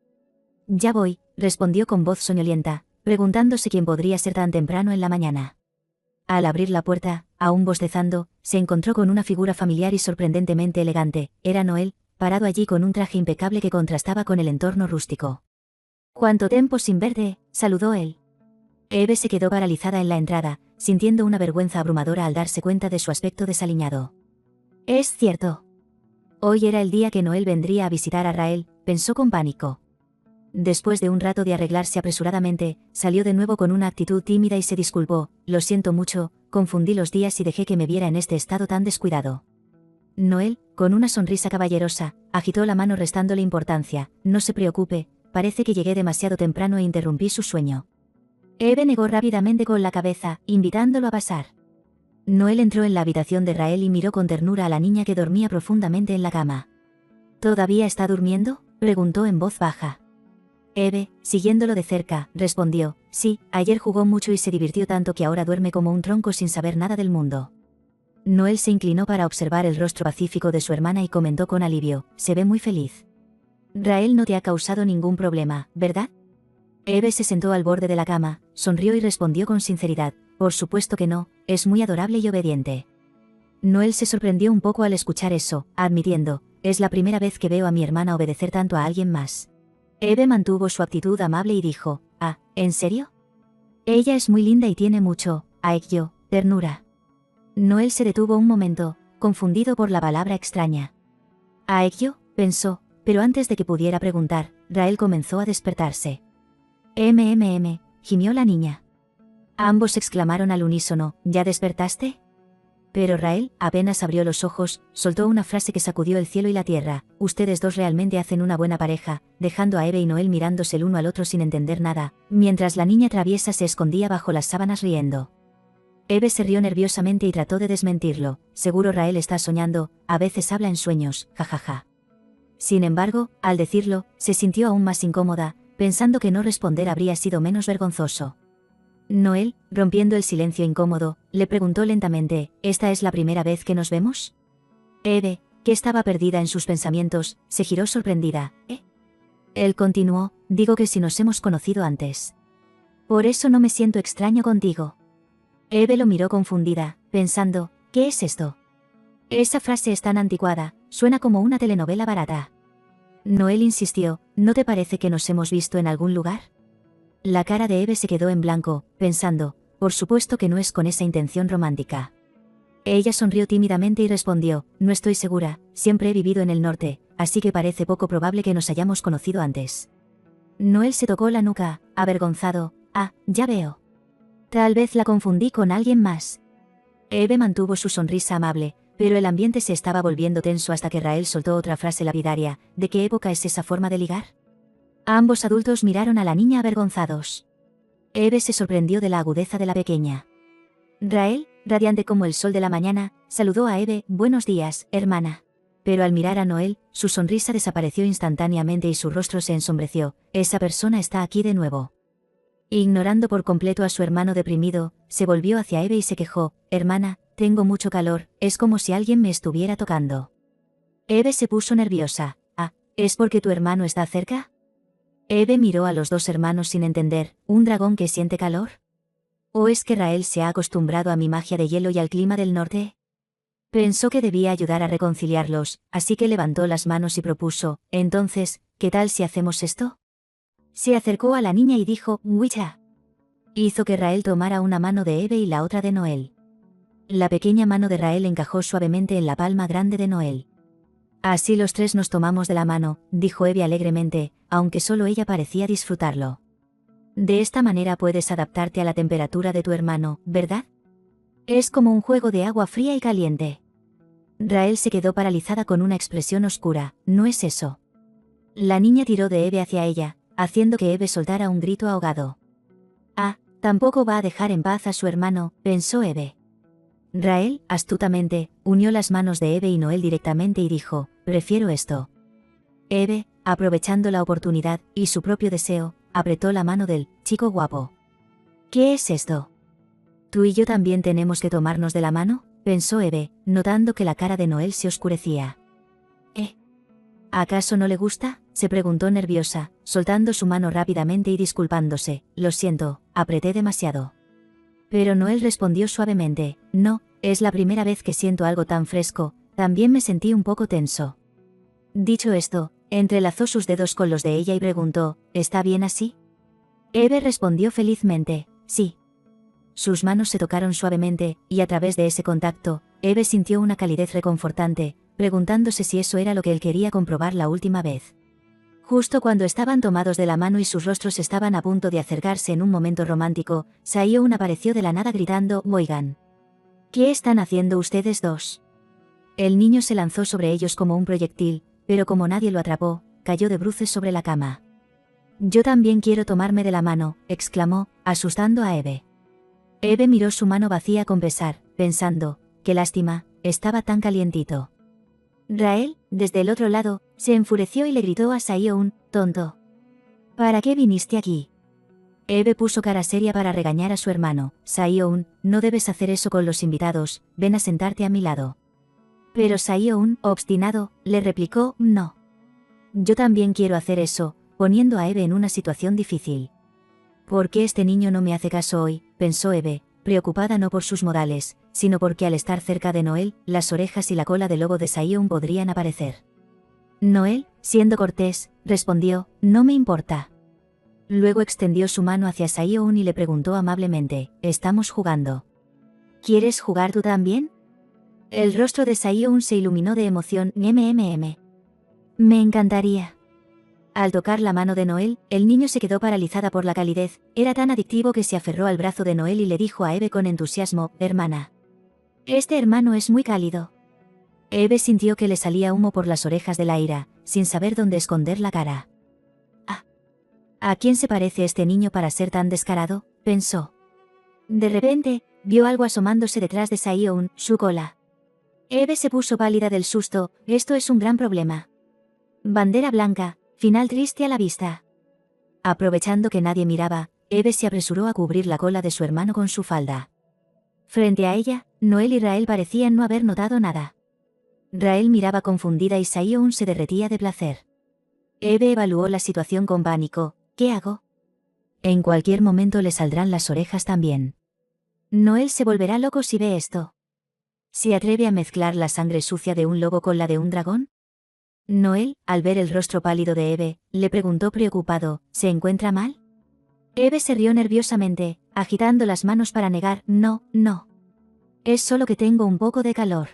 Ya voy, respondió con voz soñolienta, preguntándose quién podría ser tan temprano en la mañana. Al abrir la puerta, aún bostezando, se encontró con una figura familiar y sorprendentemente elegante, era Noel, parado allí con un traje impecable que contrastaba con el entorno rústico. «¿Cuánto tiempo sin verte?», saludó él. Eve se quedó paralizada en la entrada, sintiendo una vergüenza abrumadora al darse cuenta de su aspecto desaliñado. «Es cierto. Hoy era el día que Noel vendría a visitar a Rael», pensó con pánico. Después de un rato de arreglarse apresuradamente, salió de nuevo con una actitud tímida y se disculpó, «Lo siento mucho, confundí los días y dejé que me viera en este estado tan descuidado». Noel, con una sonrisa caballerosa, agitó la mano restándole importancia, «No se preocupe, parece que llegué demasiado temprano e interrumpí su sueño». Eve negó rápidamente con la cabeza, invitándolo a pasar. Noel entró en la habitación de Rael y miró con ternura a la niña que dormía profundamente en la cama. «¿Todavía está durmiendo?», preguntó en voz baja. Eve, siguiéndolo de cerca, respondió, «Sí, ayer jugó mucho y se divirtió tanto que ahora duerme como un tronco sin saber nada del mundo». Noel se inclinó para observar el rostro pacífico de su hermana y comentó con alivio, «Se ve muy feliz. Rael no te ha causado ningún problema, ¿verdad?». Eve se sentó al borde de la cama, sonrió y respondió con sinceridad, por supuesto que no, es muy adorable y obediente. Noel se sorprendió un poco al escuchar eso, admitiendo, es la primera vez que veo a mi hermana obedecer tanto a alguien más. Eve mantuvo su actitud amable y dijo, ¿en serio? Ella es muy linda y tiene mucho, ternura. Noel se detuvo un momento, confundido por la palabra extraña. Pensó, pero antes de que pudiera preguntar, Rael comenzó a despertarse. Gimió la niña. Ambos exclamaron al unísono, ¿ya despertaste? Pero Rael, apenas abrió los ojos, soltó una frase que sacudió el cielo y la tierra, ustedes dos realmente hacen una buena pareja, dejando a Eve y Noel mirándose el uno al otro sin entender nada, mientras la niña traviesa se escondía bajo las sábanas riendo. Eve se rió nerviosamente y trató de desmentirlo, seguro Rael está soñando, a veces habla en sueños, jajaja. Sin embargo, al decirlo, se sintió aún más incómoda, pensando que no responder habría sido menos vergonzoso. Noel, rompiendo el silencio incómodo, le preguntó lentamente, ¿esta es la primera vez que nos vemos? Eve, que estaba perdida en sus pensamientos, se giró sorprendida. Él continuó, digo que si nos hemos conocido antes. Por eso no me siento extraño contigo. Eve lo miró confundida, pensando, ¿qué es esto? Esa frase es tan anticuada, suena como una telenovela barata. Noel insistió, ¿no te parece que nos hemos visto en algún lugar? La cara de Eve se quedó en blanco, pensando, por supuesto que no es con esa intención romántica. Ella sonrió tímidamente y respondió, no estoy segura, siempre he vivido en el norte, así que parece poco probable que nos hayamos conocido antes. Noel se tocó la nuca, avergonzado, ya veo. Tal vez la confundí con alguien más. Eve mantuvo su sonrisa amable, pero el ambiente se estaba volviendo tenso hasta que Rael soltó otra frase lapidaria, ¿de qué época es esa forma de ligar? Ambos adultos miraron a la niña avergonzados. Eve se sorprendió de la agudeza de la pequeña. Rael, radiante como el sol de la mañana, saludó a Eve, buenos días, hermana. Pero al mirar a Noel, su sonrisa desapareció instantáneamente y su rostro se ensombreció, esa persona está aquí de nuevo. Ignorando por completo a su hermano deprimido, se volvió hacia Eve y se quejó, hermana, tengo mucho calor, es como si alguien me estuviera tocando. Eve se puso nerviosa, ¿es porque tu hermano está cerca? Eve miró a los dos hermanos sin entender, ¿un dragón que siente calor? ¿O es que Rael se ha acostumbrado a mi magia de hielo y al clima del norte? Pensó que debía ayudar a reconciliarlos, así que levantó las manos y propuso, entonces, ¿qué tal si hacemos esto? Se acercó a la niña y dijo, Wicha. Hizo que Rael tomara una mano de Eve y la otra de Noel. La pequeña mano de Rael encajó suavemente en la palma grande de Noel. Así los tres nos tomamos de la mano, dijo Eve alegremente, aunque solo ella parecía disfrutarlo. De esta manera puedes adaptarte a la temperatura de tu hermano, ¿verdad? Es como un juego de agua fría y caliente. Rael se quedó paralizada con una expresión oscura, ¿no es eso? La niña tiró de Eve hacia ella, haciendo que Eve soltara un grito ahogado. Tampoco va a dejar en paz a su hermano, pensó Eve. Rael, astutamente, unió las manos de Eve y Noel directamente y dijo, prefiero esto. Eve, aprovechando la oportunidad, y su propio deseo, apretó la mano del chico guapo. ¿Qué es esto? ¿Tú y yo también tenemos que tomarnos de la mano? Pensó Eve, notando que la cara de Noel se oscurecía. ¿Acaso no le gusta? Se preguntó nerviosa, soltando su mano rápidamente y disculpándose, lo siento, apreté demasiado. Pero Noel respondió suavemente, no, es la primera vez que siento algo tan fresco, también me sentí un poco tenso. Dicho esto, entrelazó sus dedos con los de ella y preguntó, ¿está bien así? Eve respondió felizmente, sí. Sus manos se tocaron suavemente, y a través de ese contacto, Eve sintió una calidez reconfortante, preguntándose si eso era lo que él quería comprobar la última vez. Justo cuando estaban tomados de la mano y sus rostros estaban a punto de acercarse en un momento romántico, Saeon apareció de la nada gritando, «Oigan. ¿Qué están haciendo ustedes dos?» El niño se lanzó sobre ellos como un proyectil, pero como nadie lo atrapó, cayó de bruces sobre la cama. «Yo también quiero tomarme de la mano», exclamó, asustando a Eve. Eve miró su mano vacía con pesar, pensando, «qué lástima, estaba tan calientito». Rael, desde el otro lado, se enfureció y le gritó a Saeon, «tonto. ¿Para qué viniste aquí?» Eve puso cara seria para regañar a su hermano, «Saeon, no debes hacer eso con los invitados, ven a sentarte a mi lado». Pero Saeon, obstinado, le replicó, «no. Yo también quiero hacer eso», poniendo a Eve en una situación difícil. ¿Por qué este niño no me hace caso hoy?, pensó Eve, preocupada no por sus modales, sino porque al estar cerca de Noel, las orejas y la cola de lobo de Saiyun podrían aparecer. Noel, siendo cortés, respondió, no me importa. Luego extendió su mano hacia Saiyun y le preguntó amablemente, ¿estamos jugando? ¿Quieres jugar tú también? El rostro de Saiyun se iluminó de emoción, Me encantaría. Al tocar la mano de Noel, el niño se quedó paralizada por la calidez, era tan adictivo que se aferró al brazo de Noel y le dijo a Eve con entusiasmo, hermana. Este hermano es muy cálido. Eve sintió que le salía humo por las orejas de la ira, sin saber dónde esconder la cara. ¿A quién se parece este niño para ser tan descarado?, pensó. De repente, vio algo asomándose detrás de Saiyun, su cola. Eve se puso pálida del susto, esto es un gran problema. Bandera blanca, final triste a la vista. Aprovechando que nadie miraba, Eve se apresuró a cubrir la cola de su hermano con su falda. Frente a ella, Noel y Rael parecían no haber notado nada. Rael miraba confundida y Saiyun se derretía de placer. Eve evaluó la situación con pánico, ¿qué hago? En cualquier momento le saldrán las orejas también. Noel se volverá loco si ve esto. ¿Se atreve a mezclar la sangre sucia de un lobo con la de un dragón? Noel, al ver el rostro pálido de Eve, le preguntó preocupado, ¿se encuentra mal? Eve se rió nerviosamente, agitando las manos para negar, no. Es solo que tengo un poco de calor.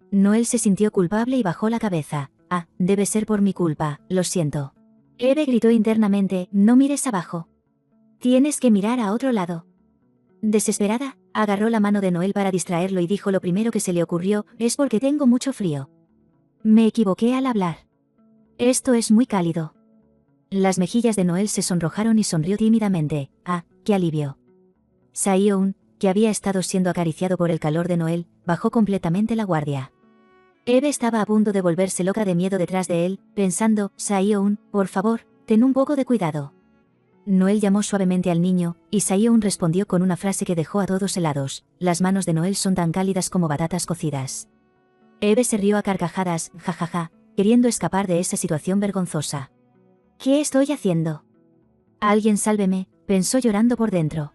Noel se sintió culpable y bajó la cabeza. Debe ser por mi culpa, lo siento. Eve gritó internamente, no mires abajo. Tienes que mirar a otro lado. Desesperada, agarró la mano de Noel para distraerlo y dijo lo primero que se le ocurrió, es porque tengo mucho frío. Me equivoqué al hablar. Esto es muy cálido. Las mejillas de Noel se sonrojaron y sonrió tímidamente. ¡Qué alivio! Saiyun, que había estado siendo acariciado por el calor de Noel, bajó completamente la guardia. Eve estaba a punto de volverse loca de miedo detrás de él, pensando, Saiyun, por favor, ten un poco de cuidado. Noel llamó suavemente al niño, y Saiyun respondió con una frase que dejó a todos helados, las manos de Noel son tan cálidas como batatas cocidas. Eve se rió a carcajadas, jajaja, queriendo escapar de esa situación vergonzosa. ¿Qué estoy haciendo? Alguien sálveme, pensó llorando por dentro.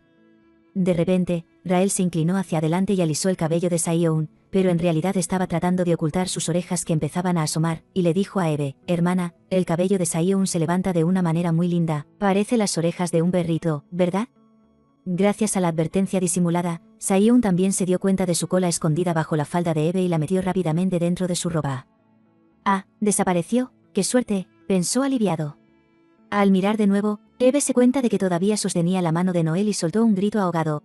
De repente, Rael se inclinó hacia adelante y alisó el cabello de Saiyun, pero en realidad estaba tratando de ocultar sus orejas que empezaban a asomar, y le dijo a Eve, hermana, el cabello de Saiyun se levanta de una manera muy linda, parece las orejas de un perrito, ¿verdad? Gracias a la advertencia disimulada, Saiyun también se dio cuenta de su cola escondida bajo la falda de Eve y la metió rápidamente dentro de su ropa. Desapareció, qué suerte, pensó aliviado. Al mirar de nuevo, Eve se cuenta de que todavía sostenía la mano de Noel y soltó un grito ahogado,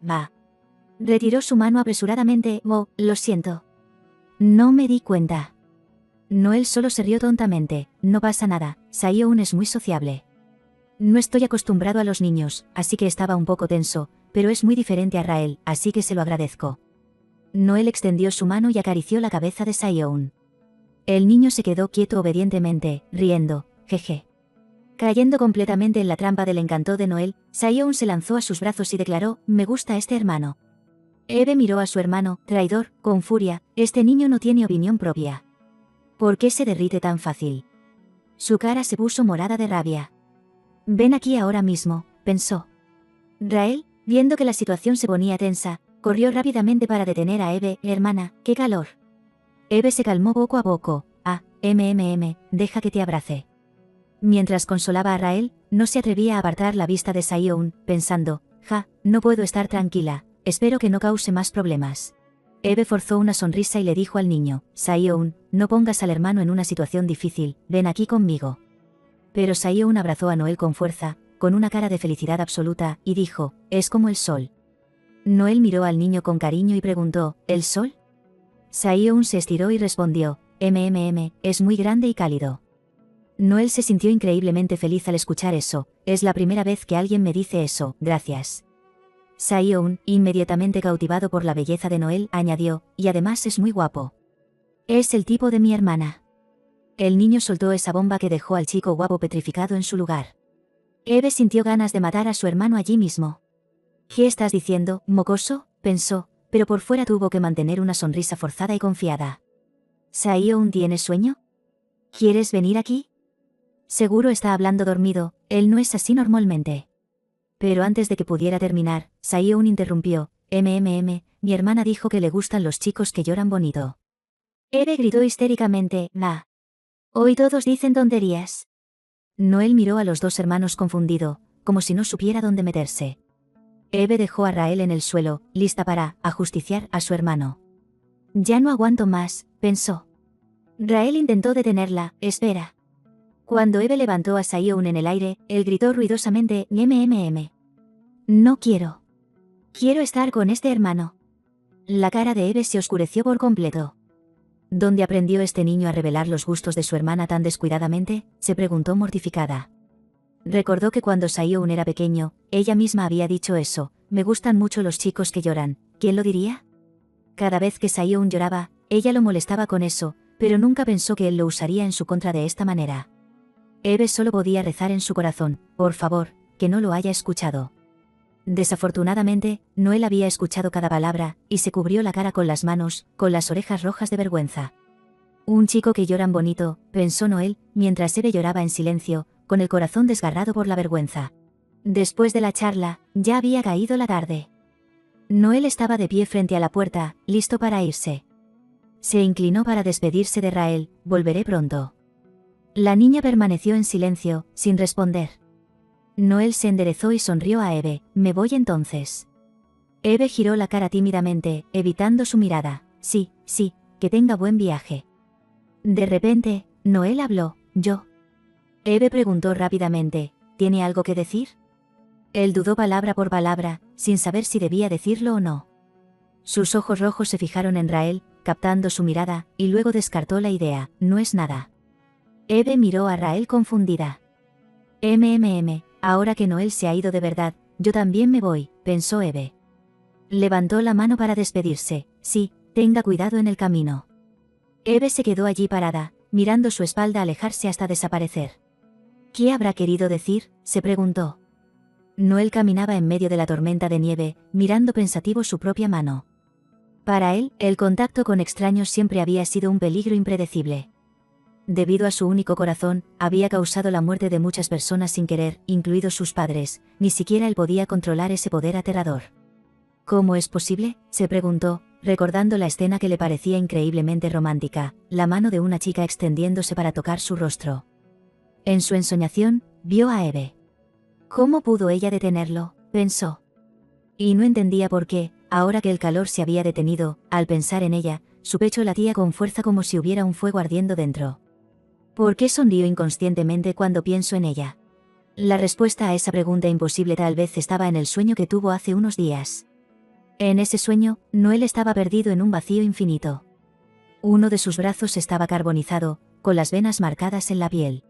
Retiró su mano apresuradamente, lo siento. No me di cuenta. Noel solo se rió tontamente, no pasa nada, Saiyun es muy sociable. No estoy acostumbrado a los niños, así que estaba un poco tenso, pero es muy diferente a Rael, así que se lo agradezco. Noel extendió su mano y acarició la cabeza de Saiyun. El niño se quedó quieto obedientemente, riendo, jeje. Cayendo completamente en la trampa del encanto de Noel, Saiyun se lanzó a sus brazos y declaró, me gusta este hermano. Eve miró a su hermano, traidor, con furia, este niño no tiene opinión propia. ¿Por qué se derrite tan fácil? Su cara se puso morada de rabia. Ven aquí ahora mismo, pensó. Rael, viendo que la situación se ponía tensa, corrió rápidamente para detener a Eve, hermana, qué calor. Eve se calmó poco a poco, deja que te abrace. Mientras consolaba a Rael, no se atrevía a apartar la vista de Saiyun, pensando, no puedo estar tranquila, espero que no cause más problemas. Eve forzó una sonrisa y le dijo al niño, Saiyun, no pongas al hermano en una situación difícil, ven aquí conmigo. Pero Saiyun abrazó a Noel con fuerza, con una cara de felicidad absoluta, y dijo, es como el sol. Noel miró al niño con cariño y preguntó, ¿el sol? Saiyun se estiró y respondió, es muy grande y cálido. Noel se sintió increíblemente feliz al escuchar eso, es la primera vez que alguien me dice eso, gracias. Saiyun, inmediatamente cautivado por la belleza de Noel, añadió, y además es muy guapo. Es el tipo de mi hermana. El niño soltó esa bomba que dejó al chico guapo petrificado en su lugar. Eve sintió ganas de matar a su hermano allí mismo. ¿Qué estás diciendo, mocoso?, pensó, pero por fuera tuvo que mantener una sonrisa forzada y confiada. ¿Saiyun tiene sueño? ¿Quieres venir aquí? Seguro está hablando dormido, él no es así normalmente. Pero antes de que pudiera terminar, Saeon interrumpió. Mi hermana dijo que le gustan los chicos que lloran bonito. Eve gritó histéricamente, nah. Hoy todos dicen tonterías. Noel miró a los dos hermanos confundido, como si no supiera dónde meterse. Eve dejó a Rael en el suelo, lista para ajusticiar a su hermano. Ya no aguanto más, pensó. Rael intentó detenerla, espera. Cuando Eve levantó a Saeon en el aire, él gritó ruidosamente, No quiero. Quiero estar con este hermano. La cara de Eve se oscureció por completo. ¿Dónde aprendió este niño a revelar los gustos de su hermana tan descuidadamente?, se preguntó mortificada. Recordó que cuando Saeon era pequeño, ella misma había dicho eso, me gustan mucho los chicos que lloran, ¿quién lo diría? Cada vez que Saeon lloraba, ella lo molestaba con eso, pero nunca pensó que él lo usaría en su contra de esta manera. Eve solo podía rezar en su corazón, por favor, que no lo haya escuchado. Desafortunadamente, Noel había escuchado cada palabra, y se cubrió la cara con las manos, con las orejas rojas de vergüenza. Un chico que lloran bonito, pensó Noel, mientras Eve lloraba en silencio, con el corazón desgarrado por la vergüenza. Después de la charla, ya había caído la tarde. Noel estaba de pie frente a la puerta, listo para irse. Se inclinó para despedirse de Rael, volveré pronto. La niña permaneció en silencio, sin responder. Noel se enderezó y sonrió a Eve, me voy entonces. Eve giró la cara tímidamente, evitando su mirada. Sí, que tenga buen viaje. De repente, Noel habló, yo. Eve preguntó rápidamente, ¿tiene algo que decir? Él dudó palabra por palabra, sin saber si debía decirlo o no. Sus ojos rojos se fijaron en Rael, captando su mirada, y luego descartó la idea, no es nada. Eve miró a Rael confundida. Ahora que Noel se ha ido de verdad, yo también me voy, pensó Eve. Levantó la mano para despedirse, sí, tenga cuidado en el camino. Eve se quedó allí parada, mirando su espalda alejarse hasta desaparecer. ¿Qué habrá querido decir?, se preguntó. Noel caminaba en medio de la tormenta de nieve, mirando pensativo su propia mano. Para él, el contacto con extraños siempre había sido un peligro impredecible. Debido a su único corazón, había causado la muerte de muchas personas sin querer, incluidos sus padres, ni siquiera él podía controlar ese poder aterrador. ¿Cómo es posible?, se preguntó, recordando la escena que le parecía increíblemente romántica, la mano de una chica extendiéndose para tocar su rostro. En su ensoñación, vio a Eve. ¿Cómo pudo ella detenerlo?, pensó. Y no entendía por qué, ahora que el calor se había detenido, al pensar en ella, su pecho latía con fuerza como si hubiera un fuego ardiendo dentro. ¿Por qué sonrío inconscientemente cuando pienso en ella? La respuesta a esa pregunta imposible tal vez estaba en el sueño que tuvo hace unos días. En ese sueño, Noel estaba perdido en un vacío infinito. Uno de sus brazos estaba carbonizado, con las venas marcadas en la piel.